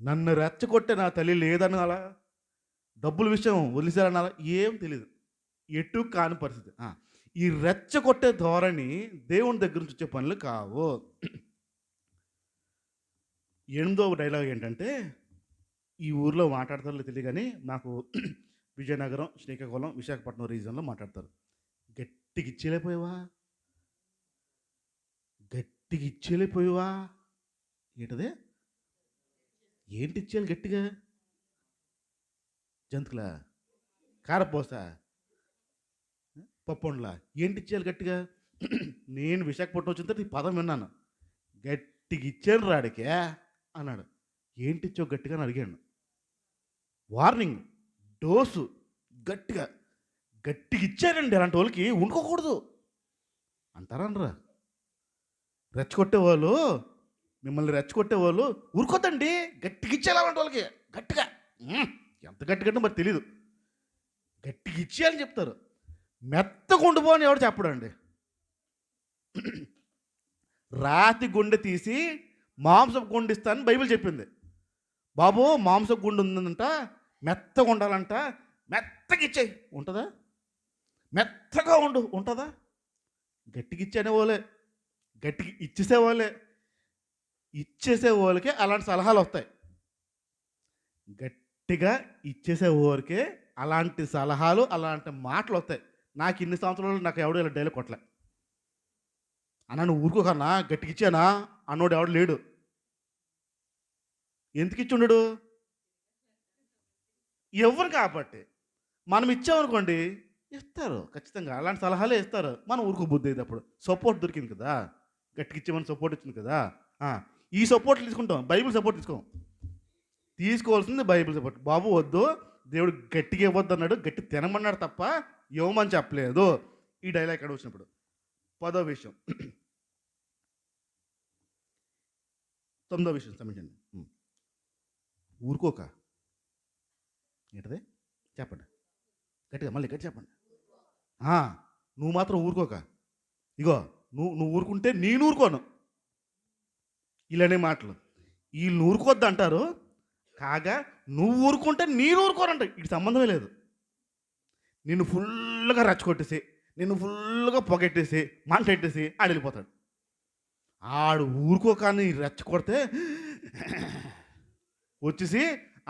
నన్ను రెచ్చగొట్టే నా తల్లి లేదని అలా, డబ్బుల విషయం వదిలేశారని అలా ఏం తెలియదు, ఎటు కాని పరిస్థితి. ఈ రెచ్చగొట్టే ధోరణి దేవుని దగ్గర నుంచి వచ్చే పనులు కావు. 8వ డైలాగ్ ఏంటంటే, ఈ ఊర్లో మాట్లాడతారో తెలియదు కానీ నాకు విజయనగరం, శ్రీకాకుళం, విశాఖపట్నం రీజన్లో మాట్లాడతారు. గట్టిగా ఇచ్చేలేపోయావా, గట్టిగా ఇచ్చేలేపోయావా, ఏంటదే, ఏంటి ఇచ్చేయాలి గట్టిగా, జంతుకులా, కారపోసా, పప్పుండ్లా, ఏంటి ఇచ్చేయాలి గట్టిగా. నేను విశాఖపట్నం వచ్చిన తర్వాత ఈ పదం విన్నాను. గట్టిగా ఇచ్చాను రాడికే అన్నాడు. ఏంటి ఇచ్చావు గట్టిగా అని అడిగాను. వార్నింగ్, డోసు, గట్టిగా ఇచ్చారండి. అలాంటి వాళ్ళకి ఉండుకోకూడదు అంటారనరా. రెచ్చగొట్టేవాళ్ళు, మిమ్మల్ని రెచ్చగొట్టేవాళ్ళు ఊరుకోద్దండి, గట్టిగా ఇచ్చేయాలి అలాంటి వాళ్ళకి. గట్టిగా, ఎంత గట్టిగా మరి తెలీదు, గట్టిగా ఇచ్చేయాలని చెప్తారు. మెత్తగా ఉండిపో అని ఎవడు చెప్పడండి. రాతి గుండె తీసి మాంసపు గుండె ఇస్తానని బైబిల్ చెప్పింది. బాబు మాంసపు గుండె ఉందంట, మెత్తగా ఉండాలంట, మెత్తగా ఇచ్చేయి ఉంటుందా, మెత్తగా ఉంటుందా. గట్టిగా ఇచ్చేనే వాళ్ళే, గట్టిగా ఇచ్చేసే వాళ్ళకే అలాంటి సలహాలు వస్తాయి. గట్టిగా ఇచ్చేసే ఊరికే అలాంటి సలహాలు, అలాంటి మాటలు వస్తాయి. నాకు ఇన్ని సంవత్సరాలు నాకు ఎవడో ఇలా డైలాగ్ కొట్టలే. అన్నా నువ్వు ఊరుకోకన్నా, గట్టిగా ఇచ్చానా అన్నోడు ఎవడు లేడు. ఎందుకు ఇచ్చి ఉండడు, ఎవరు కాబట్టి. మనం ఇచ్చామనుకోండి ఇస్తారు, ఖచ్చితంగా అలాంటి సలహాలే ఇస్తారు. మనం ఊరుకో బుద్ధి అయ్యేటప్పుడు సపోర్ట్ దొరికింది కదా, గట్టిగా ఇచ్చేమని సపోర్ట్ వచ్చింది కదా. ఈ సపోర్ట్లు తీసుకుంటాం, బైబిల్ సపోర్ట్ తీసుకోవాల్సింది బైబిల్ సపోర్ట్. బాబు వద్దు, దేవుడు గట్టిగా ఇవ్వద్దు అన్నాడు, గట్టి తినమన్నాడు తప్ప ఇవ్వమని చెప్పలేదు. ఈ డైలాగ్ ఎక్కడ వచ్చినప్పుడు. 10వ విషయం, 9వ విషయం క్షమించండి. ఊరుకోక, ఏంటది చెప్పండి గట్టిగా, మళ్ళీ గట్టి చెప్పండి. నువ్వు మాత్రం ఊరుకోక, ఇగో నువ్వు ఊరుకుంటే నేను ఊరుకోను, ఇలానే మాటలు. వీళ్ళు ఊరుకోద్దు అంటారు, కాగా నువ్వు ఊరుకుంటే నేను ఊరుకోనంట. ఇటు సంబంధమే లేదు. నిన్ను ఫుల్గా రెచ్చగొట్టేసి, నిన్ను ఫుల్గా పొగెట్టేసి, మంట పెట్టేసి ఆడు వెళ్ళిపోతాడు. ఆడు ఊరుకోకాని రెచ్చగొడితే వచ్చేసి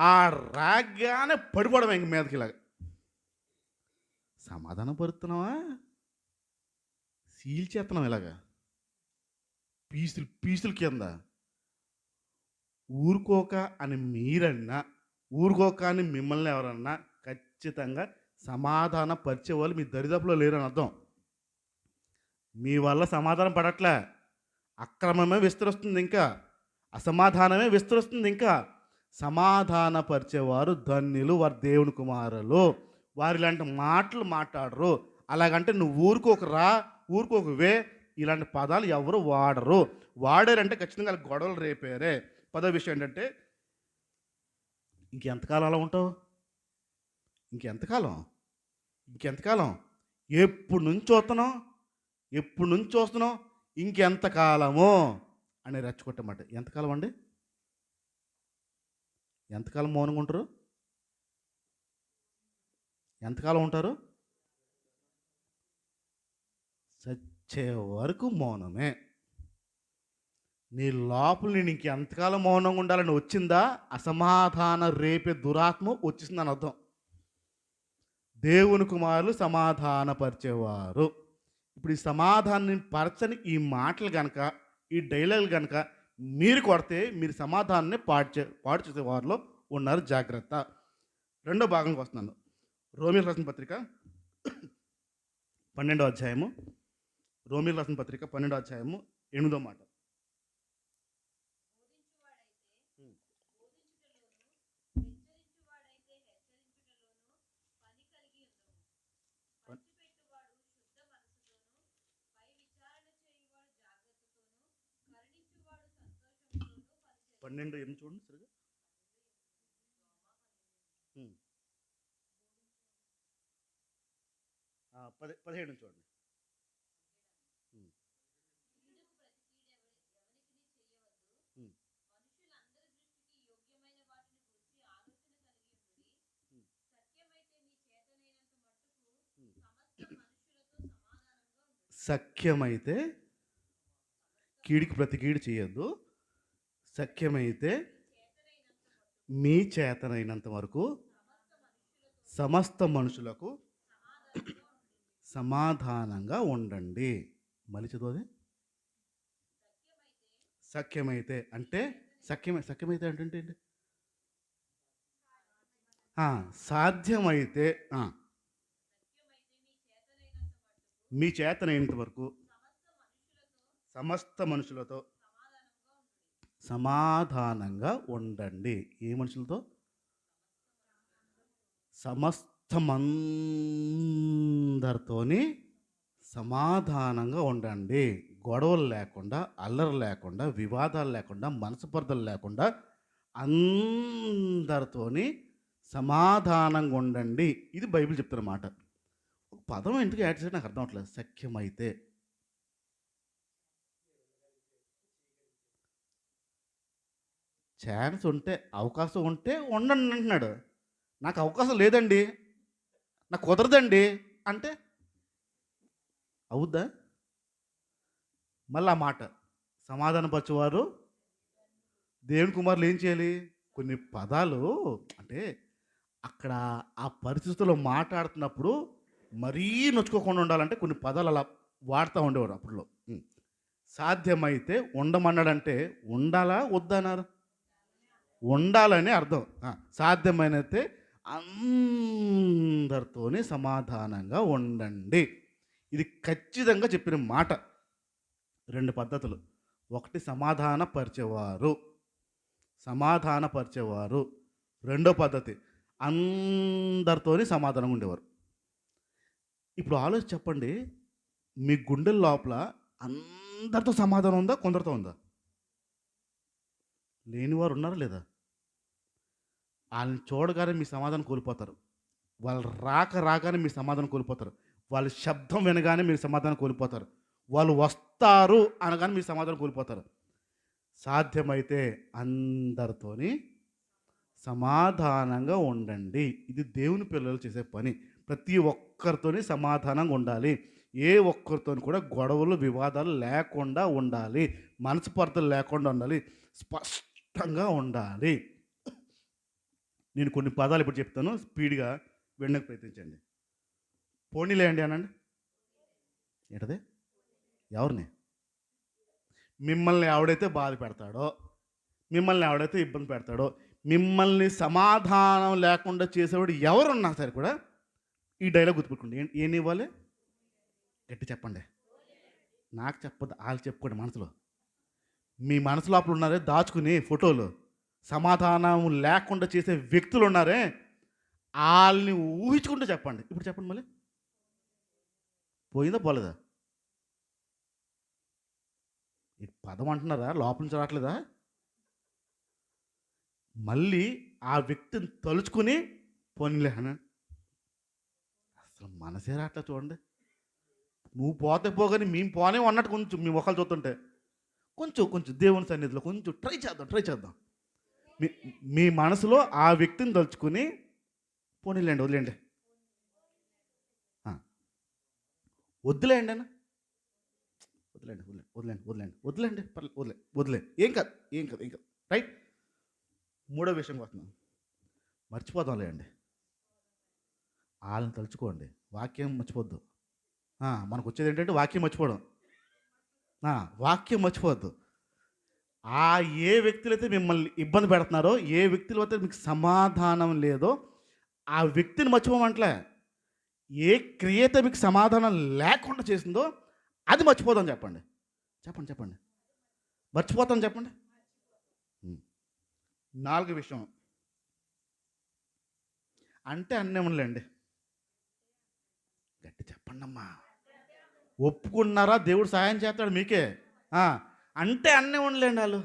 ఆ రాగానే పడిపోవడం ఇంక మీదకి. ఇలాగ సమాధానం పరుతున్నావా, సీల్చేస్తున్నాం ఇలాగా పీసులు కింద. ఊరుకోక అని మీరన్నా, ఊరుకోక అని మిమ్మల్ని ఎవరన్నా ఖచ్చితంగా సమాధాన పరిచేవాళ్ళు మీ దరిదాపులో లేరని అర్థం. మీ వల్ల సమాధానం పడట్లే, అక్రమమే విస్తరిస్తుంది, ఇంకా అసమాధానమే విస్తరిస్తుంది. ఇంకా సమాధాన పరిచేవారు ధన్యులు, వారు దేవుని కుమారులు. వారు ఇలాంటి మాటలు మాట్లాడరు. అలాగంటే నువ్వు ఊరుకోకవే ఇలాంటి పదాలు ఎవరు వాడరు. వాడారంటే ఖచ్చితంగా గొడవలు రేపారే. 10వ విషయం ఏంటంటే, ఇంకెంతకాలం అలా ఉంటావు, ఇంకెంతకాలం ఎప్పుడు నుంచి చూస్తున్నావు, ఇంకెంతకాలము అని రెచ్చగొట్టమాట. ఎంతకాలం అండి? ఎంతకాలం మౌనంగా ఉంటారు? ఎంతకాలం ఉంటారు? చచ్చే వరకు మౌనమే. నీ లోపల నేను ఇంకెంతకాలం మౌనంగా ఉండాలని వచ్చిందా, అసమాధాన రేపే దురాత్మ వచ్చేసిందని అర్థం. దేవుని కుమారులు సమాధానపరిచేవారు. ఇప్పుడు ఈ సమాధానం పరచని ఈ మాటలు కనుక, ఈ డైలాగులు కనుక మీరు కొడితే మీరు సమాధానాన్ని పాడు చేసే వారిలో ఉన్నారు, జాగ్రత్త. రెండో భాగంకి వస్తున్నాను. రోమియోలు రాసిన పత్రిక 12వ అధ్యాయము. రోమియోలు రాసిన పత్రిక 12వ అధ్యాయము 8వ మాట. పన్నెండు ఏం చూడండి సరిగా. 17 చూడండి. సఖ్యమైతే కీడికి ప్రతి కీడు చేయొద్దు. సఖ్యమైతే మీ చేతనైనంత వరకు సమస్త మనుషులకు సమాధానంగా ఉండండి. మళ్ళీ చదువు. సఖ్యమైతే అంటే సఖ్యమైతే అంటే ఏంటి? సాధ్యమైతే మీ చేతనైనంత వరకు సమస్త మనుషులతో సమాధానంగా ఉండండి. ఏ మనుషులతో? సమస్తమందరితోని సమాధానంగా ఉండండి. గొడవలు లేకుండా, అల్లరి లేకుండా, వివాదాలు లేకుండా, మనస్పర్ధలు లేకుండా అందరితోని సమాధానంగా ఉండండి. ఇది బైబిల్ చెప్తున్న మాట. ఒక పదం ఎందుకు యాడ్ చేసి నాకు అర్థం అవట్లేదు. సఖ్యమైతే ఛాన్స్ ఉంటే, అవకాశం ఉంటే ఉండండి అంటున్నాడు. నాకు అవకాశం లేదండి, నాకు కుదరదండి అంటే అవుద్దా? మళ్ళీ ఆ మాట సమాధానపరచువారు దేవుని కుమారులు ఏం చేయాలి? కొన్ని పదాలు అంటే అక్కడ ఆ పరిస్థితుల్లో మాట్లాడుతున్నప్పుడు మరీ నొచ్చుకోకుండా ఉండాలంటే కొన్ని పదాలు అలా వాడుతూ ఉండేవారు అప్పుడులో. సాధ్యమైతే ఉండమన్నాడంటే ఉండాలా వద్దన్నారు? ఉండాలని అర్థం. సాధ్యమైనతే అందరితోని సమాధానంగా ఉండండి. ఇది ఖచ్చితంగా చెప్పిన మాట. రెండు పద్ధతులు. ఒకటి సమాధానపరిచేవారు. రెండో పద్ధతి అందరితోని సమాధానంగా ఉండేవారు. ఇప్పుడు ఆలోచించి చెప్పండి, మీ గుండెల లోపల అందరితో సమాధానం ఉందా, కొందరితో ఉందా? లేనివారు ఉన్నారా లేదా? వాళ్ళని చూడగానే మీ సమాధానం కోల్పోతారు. వాళ్ళు రాగానే మీ సమాధానం కోల్పోతారు. వాళ్ళ శబ్దం వినగానే మీరు సమాధానం కోల్పోతారు. వాళ్ళు వస్తారు అనగానే మీ సమాధానం కోల్పోతారు. సాధ్యమైతే అందరితోని సమాధానంగా ఉండండి. ఇది దేవుని పిల్లలు చేసే పని. ప్రతి ఒక్కరితోని సమాధానంగా ఉండాలి. ఏ ఒక్కరితోని కూడా గొడవలు, వివాదాలు లేకుండా ఉండాలి. మనస్పర్ధలు లేకుండా ఉండాలి. స్పష్టంగా ఉండాలి. నేను కొన్ని పదాలు ఇప్పుడు చెప్తాను, స్పీడ్గా వినడానికి ప్రయత్నించండి. పోనీలే అండి అనండి. ఏంటది? ఎవరిని? మిమ్మల్ని ఎవడైతే బాధ పెడతాడో, మిమ్మల్ని ఎవడైతే ఇబ్బంది పెడతాడో, మిమ్మల్ని సమాధానం లేకుండా చేసేవాడు ఎవరున్నా సరే కూడా ఈ డైలాగ్ గుర్తుపెట్టుకోండి. ఏం ఇవ్వాలి? గట్టి చెప్పండి. నాకు చెప్పదు, వాళ్ళు చెప్పుకోండి. మనసులో మీ మనసు లోపల ఉన్నారే దాచుకుని ఫోటోలు, సమాధానం లేకుండా చేసే వ్యక్తులు ఉన్నారే, వాళ్ళని ఊహించుకుంటూ చెప్పండి. ఇప్పుడు చెప్పండి మళ్ళీ. పోయిందా పోలేదా? ఈ పదం అంటున్నారా? లోపల నుంచి రావట్లేదా? మళ్ళీ ఆ వ్యక్తిని తలుచుకుని పోనీలే అన్న. అసలు మనసే రావట్లేదు చూడండి. నువ్వు పోతే పోగానే మేము పోనే అన్నట్టు కొంచెం మీ మొక్కలు చూస్తుంటే కొంచెం కొంచెం దేవుని సన్నిధిలో కొంచెం ట్రై చేద్దాం. మీ మీ మనసులో ఆ వ్యక్తిని తలుచుకుని పోనీలేండి, వదిలేండి, ఆ, వద్దులేండి అన్న, వదిలేండి వదిలేండి వదిలేండి వదిలేండి వదిలేండి పర్లేదు, వదిలే, ఏం కాదు, ఏం కాదు, రైట్. మూడో విషయంకి వస్తున్నాం. మర్చిపోదాంలే అండి, వాళ్ళని తలుచుకోండి, వాక్యం మర్చిపోద్దు. మనకు వచ్చేది ఏంటంటే వాక్యం మర్చిపోవడం. వాక్యం మర్చిపోవద్దు. ఆ ఏ వ్యక్తులైతే మిమ్మల్ని ఇబ్బంది పెడుతున్నారో, ఏ వ్యక్తులు అయితే మీకు సమాధానం లేదో ఆ వ్యక్తిని మర్చిపోమంటలే. ఏ క్రియ అయితే మీకు సమాధానం లేకుండా చేసిందో అది మర్చిపోదాం చెప్పండి. చెప్పండి మర్చిపోతాం చెప్పండి. నాలుగు విషయం అంటే అన్నేముందిలేండి, గట్టి చెప్పండి అమ్మా. ఒప్పుకున్నారా దేవుడు సహాయం చేస్తాడు మీకే. అంటే అన్నీ ఉండలేండి వాళ్ళు.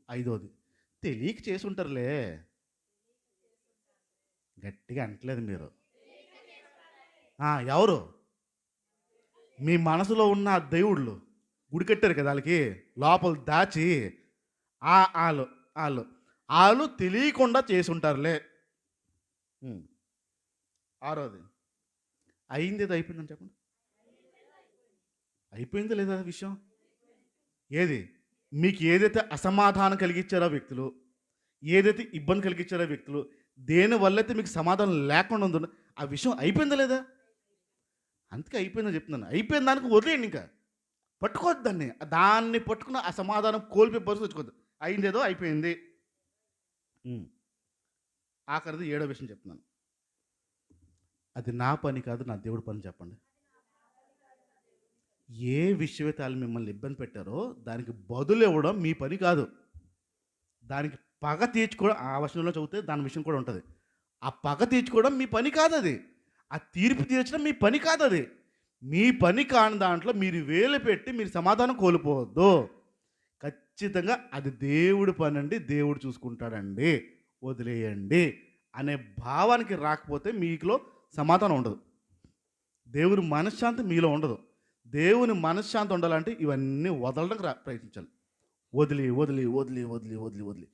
ఐదోది తెలియక చేసి ఉంటారులే, గట్టిగా అంటలేదు మీరు. ఎవరు? మీ మనసులో ఉన్న దేవుళ్ళు గుడి కట్టారు కదా, వాళ్ళకి లోపల దాచి వాళ్ళు వాళ్ళు వాళ్ళు తెలియకుండా చేసి ఉంటారులే. ఆరోది అయింది, ఏదో అయిపోయిందని చెప్పండి. అయిపోయింది లేదా విషయం? ఏది మీకు ఏదైతే అసమాధానం కలిగించారో వ్యక్తులు, ఏదైతే ఇబ్బంది కలిగించారో వ్యక్తులు, దేనివల్లైతే మీకు సమాధానం లేకుండా ఉందో ఆ విషయం అయిపోయిందా లేదా? అందుకే అయిపోయిందని చెప్తున్నాను. అయిపోయిన దానికి వదిలేయండి, ఇంకా పట్టుకోవద్దు దాన్ని. దాన్ని పట్టుకున్న అసమాధానం కోల్పోయే పరిస్థితి వచ్చుకోవద్దు. అయిందేదో అయిపోయింది. ఆఖరిది ఏడో విషయం చెప్తున్నాను. అది నా పని కాదు, నా దేవుడి పని చెప్పండి. ఏ విషయమైతే వాళ్ళు మిమ్మల్ని ఇబ్బంది పెట్టారో దానికి బదులు ఇవ్వడం మీ పని కాదు. దానికి పగ తీర్చుకోవడం, ఆ వర్షంలో చదివితే దాని విషయం కూడా ఉంటుంది. ఆ పగ తీర్చుకోవడం మీ పని కాదు అది. ఆ తీర్పు తీర్చడం మీ పని కాదు అది. మీ పని కాని దాంట్లో మీరు వేలు పెట్టి మీరు సమాధానం కోల్పోవద్దు. ఖచ్చితంగా అది దేవుడి పని అండి, దేవుడు చూసుకుంటాడండి, వదిలేయండి అనే భావానికి రాకపోతే మీకులో సమాధానం ఉండదు. దేవుని మనశ్శాంతి మీలో ఉండదు. దేవుని మనశ్శాంతి ఉండాలంటే ఇవన్నీ వదలడానికి ప్రయత్నించాలి. వదిలి వదిలి వదిలి వదిలి వదిలి వదిలి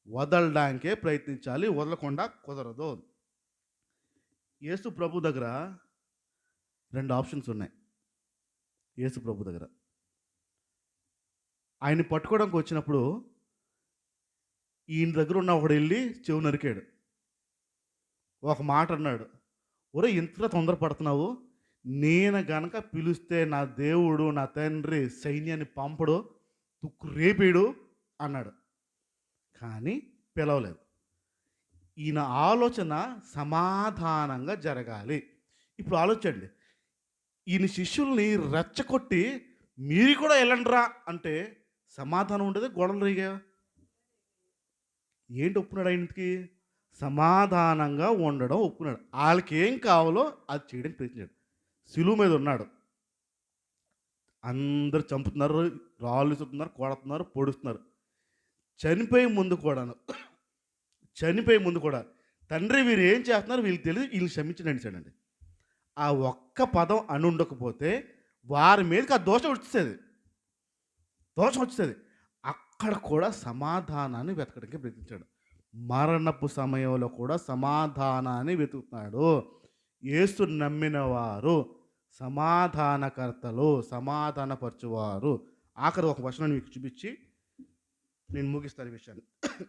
వదలడానికే ప్రయత్నించాలి, వదలకుండా కుదరదు. యేసు ప్రభు దగ్గర రెండు ఆప్షన్స్ ఉన్నాయి. యేసు ప్రభు దగ్గర ఆయన్ని పట్టుకోవడానికి వచ్చినప్పుడు ఈయన దగ్గర ఉన్న ఒకడు వెళ్ళి చెవు నరికాడు. ఒక మాట అన్నాడు, ఒరే ఇంతగా తొందరపడుతున్నావు, నేను గనక పిలిస్తే నా దేవుడు నా తండ్రి సైన్యాన్ని పంపడు, తుక్కు రేపేడు అన్నాడు. కానీ పిలవలేదు. ఈయన ఆలోచన సమాధానంగా జరగాలి. ఇప్పుడు ఆలోచండి, ఈయన శిష్యుల్ని రెచ్చగొట్టి మీరు కూడా వెళ్ళండిరా అంటే సమాధానం ఉండదు, గొడవలు రేగా. ఏంటి ఒప్పున్నాడు? ఆయనకి సమాధానంగా ఉండడం ఒప్పున్నాడు. వాళ్ళకి ఏం కావాలో అది చేయడానికి ప్రయత్నించాడు. సిలువ మీద ఉన్నాడు, అందరు చంపుతున్నారు, రాళ్ళు చుట్టున్నారు, కొడుతున్నారు, పొడుస్తున్నారు. చనిపోయే ముందు కూడా తండ్రి వీరు ఏం చేస్తున్నారు వీళ్ళు తెలియదు, వీళ్ళు క్షమించండి అనిచాడండి. ఆ ఒక్క పదం అని ఉండకపోతే వారి మీదకి ఆ దోషం వచ్చేది. అక్కడ కూడా సమాధానాన్ని వెతకడానికి ప్రయత్నించాడు. మరణపు సమయంలో కూడా సమాధానాన్ని వెతుకుతున్నాడు. యేసు నమ్మిన వారు సమాధానకర్తలు, సమాధానపరచువారు. ఆఖరి ఒక వచనాన్ని మీకు చూపించి నేను ముగిస్తాను ఈ విషయాన్ని.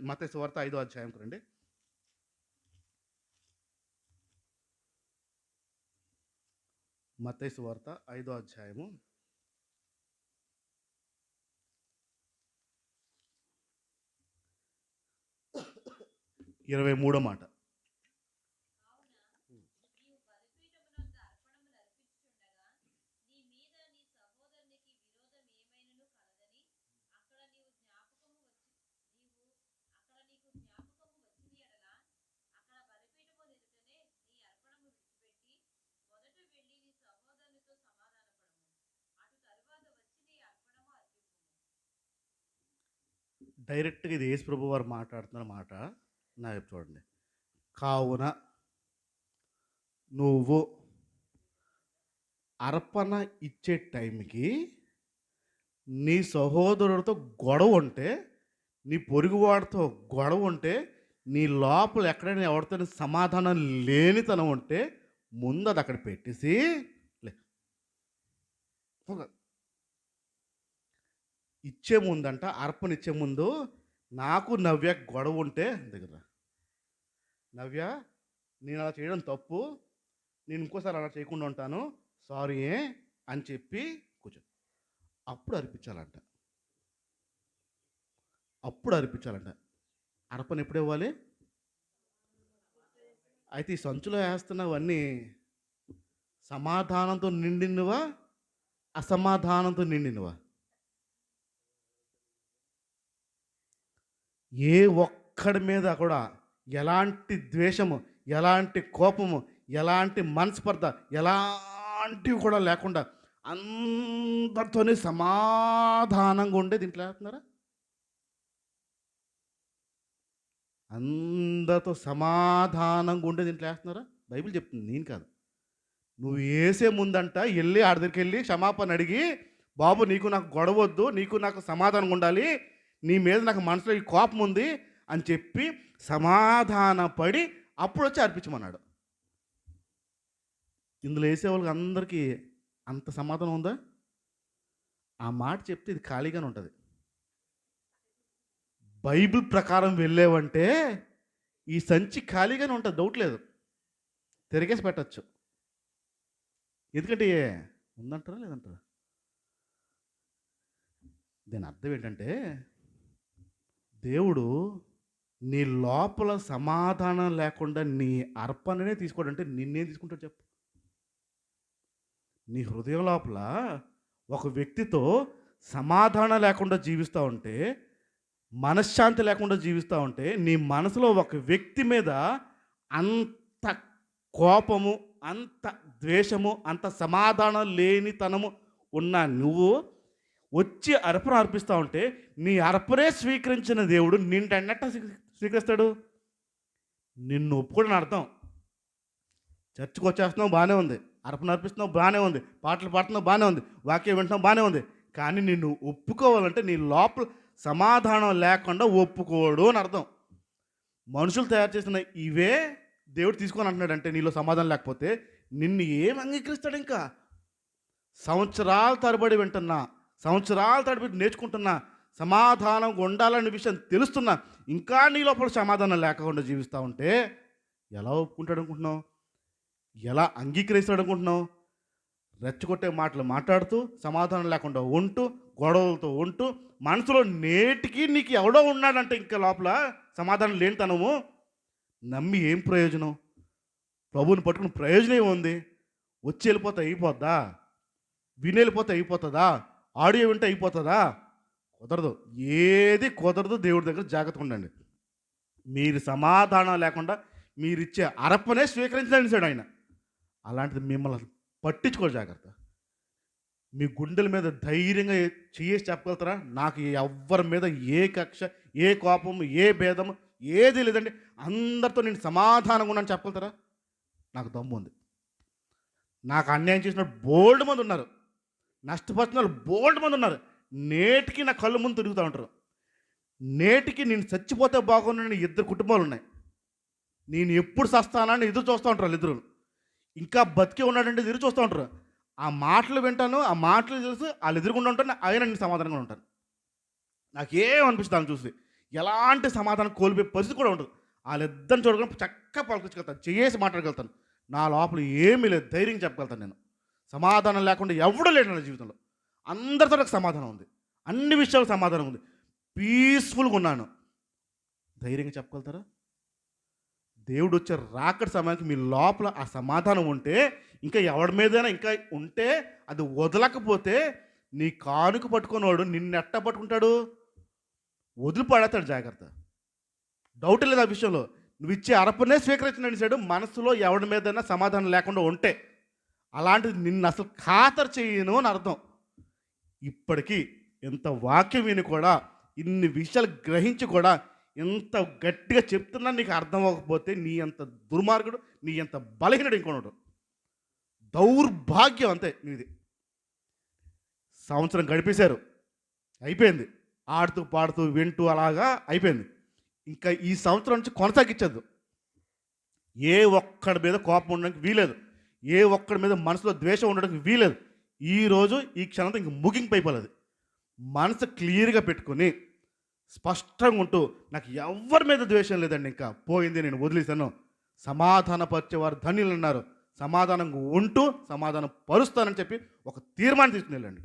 మత్తయి సువార్త 5వ అధ్యాయం రండి. మత్తయి సువార్త 5వ అధ్యాయము 23వ మాట. డైరెక్ట్గా ఇది యేసు ప్రభు వారు మాట్లాడుతున్న మాట నా చూడండి. కావున నువ్వు అర్పణ ఇచ్చే టైంకి నీ సహోదరుడితో గొడవ ఉంటే, నీ పొరుగువాడితో గొడవ ఉంటే, నీ లోపల ఎక్కడైనా ఎవరితో సమాధానం లేనితనం ఉంటే ముందు అది అక్కడ పెట్టేసి లే ఇచ్చే ముందంట, అర్పణ ఇచ్చే ముందు నాకు నవ్య గొడవ ఉంటే దగ్గర, నవ్య నేను అలా చేయడం తప్పు, నేను ఇంకోసారి అలా చేయకుండా ఉంటాను, సారీ అని చెప్పి కూర్చో. అప్పుడు అర్పించాలంట. అర్పణ ఎప్పుడు ఇవ్వాలి? అయితే ఈ సంచులో వేస్తున్నవన్నీ సమాధానంతో నిండినవా, అసమాధానంతో నిండినవా? ఏ ఒక్కడి మీద కూడా ఎలాంటి ద్వేషము, ఎలాంటి కోపము, ఎలాంటి మనస్పర్ధ, ఎలాంటివి కూడా లేకుండా అందరితోనే సమాధానంగా ఉండే దీంట్లో వేస్తున్నారా? అందరితో సమాధానంగా ఉండే దీంట్లో వేస్తున్నారా? బైబిల్ చెప్తుంది, నేను కాదు. నువ్వు వేసే ముందంట వెళ్ళి ఆడి దగ్గరికి వెళ్ళి క్షమాపణ అడిగి, బాబు నీకు నాకు గొడవ వద్దు, నీకు నాకు సమాధానంగా ఉండాలి, నీ మీద నాకు మనసులో ఈ కోపం ఉంది అని చెప్పి సమాధానపడి అప్పుడు వచ్చి అర్పించమన్నాడు. ఇందులో వేసేవాళ్ళకి అందరికీ అంత సమాధానం ఉందా? ఆ మాట చెప్తే ఇది ఖాళీగానే ఉంటుంది. బైబిల్ ప్రకారం వెళ్ళేవంటే ఈ సంచి ఖాళీగానే ఉంటుంది, డౌట్ లేదు, తిరిగేసి పెట్టచ్చు. ఎందుకంటే ఉందంటారా లేదంటారా? దీని అర్థం ఏంటంటే, దేవుడు నీ లోపల సమాధానం లేకుండా నీ అర్పణనే తీసుకోడంటే నిన్నేం తీసుకుంటాడు చెప్పు? నీ హృదయం లోపల ఒక వ్యక్తితో సమాధానం లేకుండా జీవిస్తూ ఉంటే, మనశ్శాంతి లేకుండా జీవిస్తూ ఉంటే, నీ మనసులో ఒక వ్యక్తి మీద అంత కోపము, అంత ద్వేషము, అంత సమాధానం లేనితనము ఉన్న నువ్వు వచ్చి అర్పణ అర్పిస్తూ ఉంటే, నీ అర్పణే స్వీకరించిన దేవుడు నిన్నెన్నట్ట స్వీకరిస్తాడు? నిన్ను ఒప్పుకోవడం అర్థం. చర్చికి వచ్చేస్తున్నావు బాగానే ఉంది, అర్పణ అర్పిస్తున్నావు బాగానే ఉంది, పాటలు పాడుతున్నావు బాగానే ఉంది, వాక్యం వింటున్నావు బాగానే ఉంది, కానీ నిన్ను ఒప్పుకోవాలంటే నీ లోపల సమాధానం లేకుండా ఒప్పుకోడు అని అర్థం. మనుషులు తయారు చేసిన ఇవే దేవుడు తీసుకొని అంటున్నాడంటే, నీలో సమాధానం లేకపోతే నిన్ను ఏం అంగీకరిస్తాడు? ఇంకా సంవత్సరాల తరబడి వింటున్నా, సంవత్సరాల తరబడి నేర్చుకుంటున్నా, సమాధానం ఉండాలనే విషయం తెలుస్తున్నా, ఇంకా నీ లోపల సమాధానం లేకుండా జీవిస్తూ ఉంటే ఎలా ఒప్పుకుంటాడు అనుకుంటున్నావు? ఎలా అంగీకరిస్తాడు అనుకుంటున్నావు? రెచ్చగొట్టే మాటలు మాట్లాడుతూ, సమాధానం లేకుండా ఉంటూ, గొడవలతో ఉంటూ, మనసులో నేటికి నీకు ఎవడో ఉన్నాడంటే ఇంకా లోపల సమాధానం లేనితనము, నమ్మి ఏం ప్రయోజనం? ప్రభువుని పట్టుకుని ప్రయోజనం ఏముంది? వచ్చి వెళ్ళిపోతే అయిపోద్దా? విని వెళ్ళిపోతే అయిపోతుందా? ఆడియో వింటే అయిపోతుందా? కుదరదు, ఏది కుదరదు. దేవుడి దగ్గర జాగ్రత్తగా ఉండండి. మీరు సమాధానం లేకుండా మీరిచ్చే అర్పణే స్వీకరించలేనిసాడు ఆయన. అలాంటిది మిమ్మల్ని పట్టించుకోరు, జాగ్రత్త. మీ గుండెల మీద ధైర్యంగా చేసి చెప్పగలుగుతారా? నాకు ఎవ్వరి మీద ఏ కక్ష, ఏ కోపం, ఏ భేదం ఏది లేదండి, అందరితో నేను సమాధానంగా ఉన్నాను చెప్పగలుగుతారా? నాకు దమ్ము ఉంది. నాకు అన్యాయం చేసిన బోల్డ్ మంది ఉన్నారు, నష్టపరిచిన వాళ్ళు బోల్డ్ మంది ఉన్నారు. నేటికి నా కళ్ళు ముందు తిరుగుతూ ఉంటారు. నేటికి నేను చచ్చిపోతే బాగున్నాను 2 కుటుంబాలు ఉన్నాయి. నేను ఎప్పుడు చస్తానని ఎదురు చూస్తూ ఉంటారు వాళ్ళిద్దరు. ఇంకా బతికే ఉన్నాడంటే ఎదురు చూస్తూ ఉంటారు. ఆ మాటలు వింటాను, ఆ మాటలు తెలుసు, వాళ్ళు ఎదురుకుండా ఉంటాను, ఆయన నేను సమాధానంగా ఉంటాను. నాకేమనిపిస్తుంది చూసి, ఎలాంటి సమాధానం కోల్పోయే పరిస్థితి కూడా ఉండదు. వాళ్ళిద్దరిని చూడకుండా చక్కగా పలకరించగలుగుతాను, చేసి మాట్లాడగలుగుతాను. నా లోపల ఏమీ లేదు, ధైర్యం చెప్పగలుగుతాను. నేను సమాధానం లేకుండా ఎవడూ లేడు నా జీవితంలో. అందరితో నాకు సమాధానం ఉంది, అన్ని విషయాలు సమాధానం ఉంది, పీస్ఫుల్గా ఉన్నాను. ధైర్యంగా చెప్పగలుగుతారా? దేవుడు వచ్చే రాకడ సమయానికి మీ లోపల ఆ సమాధానం ఉంటే, ఇంకా ఎవడి మీదైనా ఇంకా ఉంటే, అది వదలకపోతే నీ కానుక పట్టుకున్నవాడు నిన్నెట్ట పట్టుకుంటాడు? వదిలిపడేస్తాడు. జాగ్రత్త, డౌట్ లేదు ఆ విషయంలో. నువ్వు ఇచ్చే అర్పణే స్వీకరించినసాడు. మనసులో ఎవడి మీదైనా సమాధానం లేకుండా ఉంటే, అలాంటిది నిన్ను అసలు ఖాతరు చేయను అని అర్థం. ఇప్పటికీ ఇంత వాక్యం విని కూడా, ఇన్ని విషయాలు గ్రహించి కూడా ఇంత గట్టిగా చెప్తున్నా నీకు అర్థం అవ్వకపోతే నీ అంత దుర్మార్గుడు, నీ అంత బలహీనుడు ఇంకోడు. దౌర్భాగ్యం అంతే నీది. సంవత్సరం గడిపేశారు, అయిపోయింది. ఆడుతూ పాడుతూ వింటూ అలాగా అయిపోయింది. ఇంకా ఈ సంవత్సరం నుంచి కొనసాగించద్దు. ఏ ఒక్కడి మీద కోపం ఉండడానికి వీలేదు, ఏ ఒక్కడి మీద మనసులో ద్వేషం ఉండడానికి వీలేదు. ఈరోజు ఈ క్షణంతో ఇంక ముగింపు అయిపోలేదు. మనసు క్లియర్గా పెట్టుకొని స్పష్టంగా ఉంటూ నాకు ఎవరి మీద ద్వేషం లేదండి, ఇంకా పోయింది, నేను వదిలేశాను, సమాధానపరిచేవారు ధన్యులు అన్నారు, సమాధానంగా ఉంటూ సమాధానం పరుస్తానని చెప్పి ఒక తీర్మానం తీసుకుని వెళ్ళండి.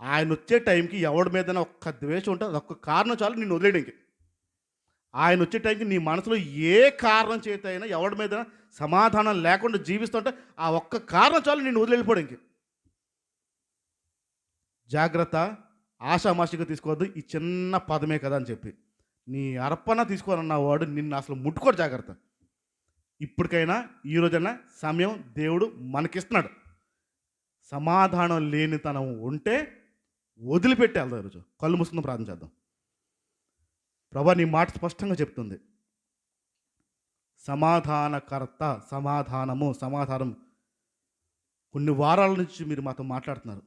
ఆయన వచ్చే టైంకి ఎవడి మీదైనా ఒక్క ద్వేషం ఉంటే అది ఒక్క కారణం చాలు నిన్ను వదిలేయడానికి. ఆయన వచ్చే టైంకి నీ మనసులో ఏ కారణం చేత అయినా ఎవడి మీద సమాధానం లేకుండా జీవిస్తుంటే ఆ ఒక్క కారణం చాలు నిన్ను వదిలిపోవడానికి. జాగ్రత్త, ఆషామాషిగా తీసుకోవద్దు, ఈ చిన్న పదమే కదా అని చెప్పి నీ అర్పణ తీసుకోవాలన్న వాడు నిన్ను అసలు ముట్టుకోడు. జాగ్రత్త. ఇప్పటికైనా ఈ రోజైనా సమయం దేవుడు మనకిస్తున్నాడు. సమాధానం లేనితనం ఉంటే వదిలిపెట్టి వెళ్దాం. ఈరోజు కళ్ళు మూసుకుని ప్రార్థన చేద్దాం. ప్రభా, నీ మాట స్పష్టంగా చెప్తుంది, సమాధానకర్త, సమాధానం. కొన్ని వారాల నుంచి మీరు మాతో మాట్లాడుతున్నారు.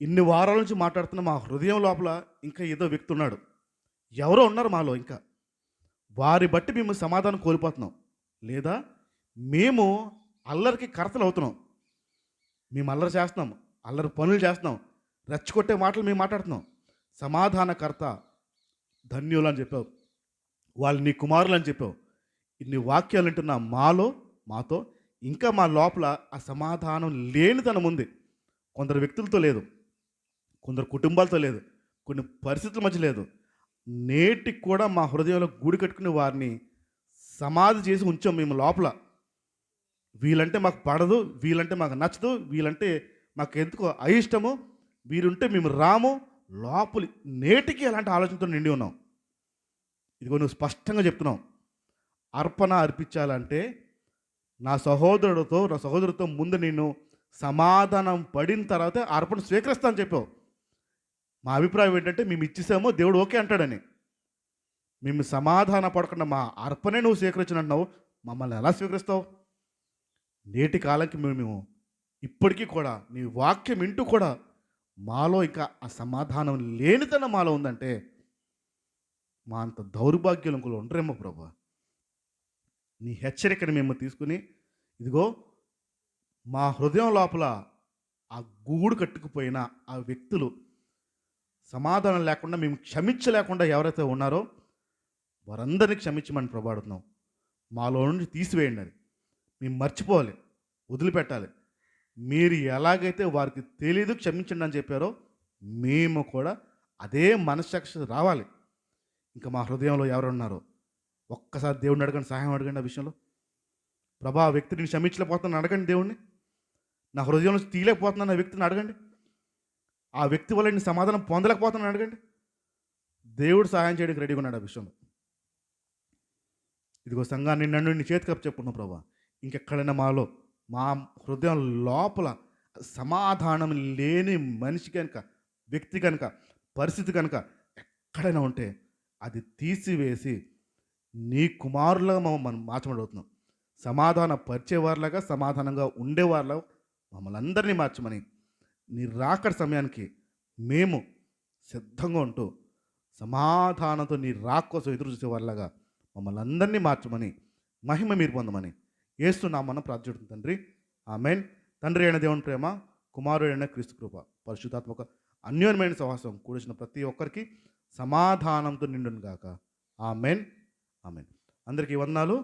ఇన్ని వారాల నుంచి మాట్లాడుతున్న మా హృదయం లోపల ఇంకా ఏదో వ్యక్తి ఉన్నాడు, ఎవరో ఉన్నారు మాలో ఇంకా. వారి బట్టి మేము సమాధానం కోల్పోతున్నాం, లేదా మేము అల్లరికి కర్తలు అవుతున్నాం. మేము అల్లరి చేస్తున్నాం, అల్లరి పనులు చేస్తున్నాం, రెచ్చగొట్టే మాటలు మేము మాట్లాడుతున్నాం. సమాధానకర్త ధన్యులు అని చెప్పావు, వాళ్ళు నీ కుమారులు అని చెప్పావు. ఇన్ని వాక్యాలు వింటున్న మాతో ఇంకా మా లోపల ఆ సమాధానం లేనితనం ఉంది. కొందరు వ్యక్తులతో లేదు, కొందరు కుటుంబాలతో లేదు, కొన్ని పరిస్థితుల మధ్య లేదు. నేటికి కూడా మా హృదయంలో గూడు కట్టుకుని వారిని సమాధి చేసి ఉంచాం మేము లోపల. వీళ్ళంటే మాకు పడదు, వీళ్ళంటే మాకు నచ్చదు, వీళ్ళంటే మాకు ఎందుకో అయిష్టము, వీరుంటే మేము రాము. లోపలి నేటికి అలాంటి ఆలోచనతో నిండి ఉన్నాం. ఇదిగో నువ్వు స్పష్టంగా చెప్తున్నావు, అర్పణ అర్పించాలంటే నా సహోదరుడితో ముందు నేను సమాధానం పడిన తర్వాత అర్పణ స్వీకరిస్తానని చెప్పావు. మా అభిప్రాయం ఏంటంటే మేము ఇచ్చేసామో దేవుడు ఓకే అంటాడని. మేము సమాధాన పడకుండా మా అర్పణే నువ్వు స్వీకరించినట్టున్నావు, మమ్మల్ని ఎలా స్వీకరిస్తావు? నేటి కాలంకి మేము ఇప్పటికీ కూడా నీ వాక్యం వింటూ కూడా మాలో ఇంకా ఆ సమాధానం లేనితనం మాలో ఉందంటే మా అంత దౌర్భాగ్యులు ఇంకోళ్ళు ఉండరేమో ప్రభా. నీ హెచ్చరికని మేము తీసుకుని ఇదిగో మా హృదయం లోపల ఆ గూడు కట్టుకుపోయిన ఆ వ్యక్తులు సమాధానం లేకుండా మేము క్షమించలేకుండా ఎవరైతే ఉన్నారో వారందరినీ క్షమించమని ప్రభాడుతున్నాం. మాలో నుండి తీసివేయండి, అది మేము మర్చిపోవాలి, వదిలిపెట్టాలి. మీరు ఎలాగైతే వారికి తెలీదు క్షమించండి అని చెప్పారో మేము కూడా అదే మనస్సాక్షి రావాలి. ఇంకా మా హృదయంలో ఎవరు ఉన్నారో ఒక్కసారి దేవుడిని అడగండి, సహాయం అడగండి ఆ విషయంలో. ప్రభా, ఆ వ్యక్తిని క్షమించలేకపోతున్నాను అడగండి దేవుణ్ణి. నా హృదయం నుంచి తీయలేకపోతున్నాను ఆ వ్యక్తిని అడగండి. ఆ వ్యక్తి వల్ల నేను సమాధానం పొందలేకపోతున్నాను అడగండి. దేవుడు సహాయం చేయడానికి రెడీగా ఉన్నాడు ఆ విషయంలో. ఇదిగో సంఘాన్ని నన్ను నీ చేతికి చెప్పుకున్నావు ప్రభా. ఇంకెక్కడైనా మాలో మా హృదయం లోపల సమాధానం లేని మనిషి కనుక, వ్యక్తి కనుక, పరిస్థితి కనుక ఎక్కడైనా ఉంటే అది తీసివేసి నీ కుమారులుగా మనం మార్చమడుగుతున్నాం. సమాధాన పరిచేవారిలాగా, సమాధానంగా ఉండేవారిలాగా మమ్మల్ని అందరినీ మార్చమని నీ రాకడ సమయానికి మేము సిద్ధంగా ఉంటూ సమాధానంతో నీ రాక కోసం ఎదురు చూసేవారిలాగా మమ్మల్ని అందరినీ మార్చమని, మహిమ మీరు పొందమని యేసు నామమున ప్రార్థిస్తున్నాం తండ్రి, ఆమేన్. తండ్రి అయిన దేవుని ప్రేమ, కుమారుడు అయిన క్రీస్తు కృప, పరిశుద్ధాత్మక అన్యోన్యమైన సహవాసం కూడిసిన ప్రతి ఒక్కరికి సమాధానంతో నిండును గాక. ఆమేన్, ఆమేన్. అందరికీ వందనాలు.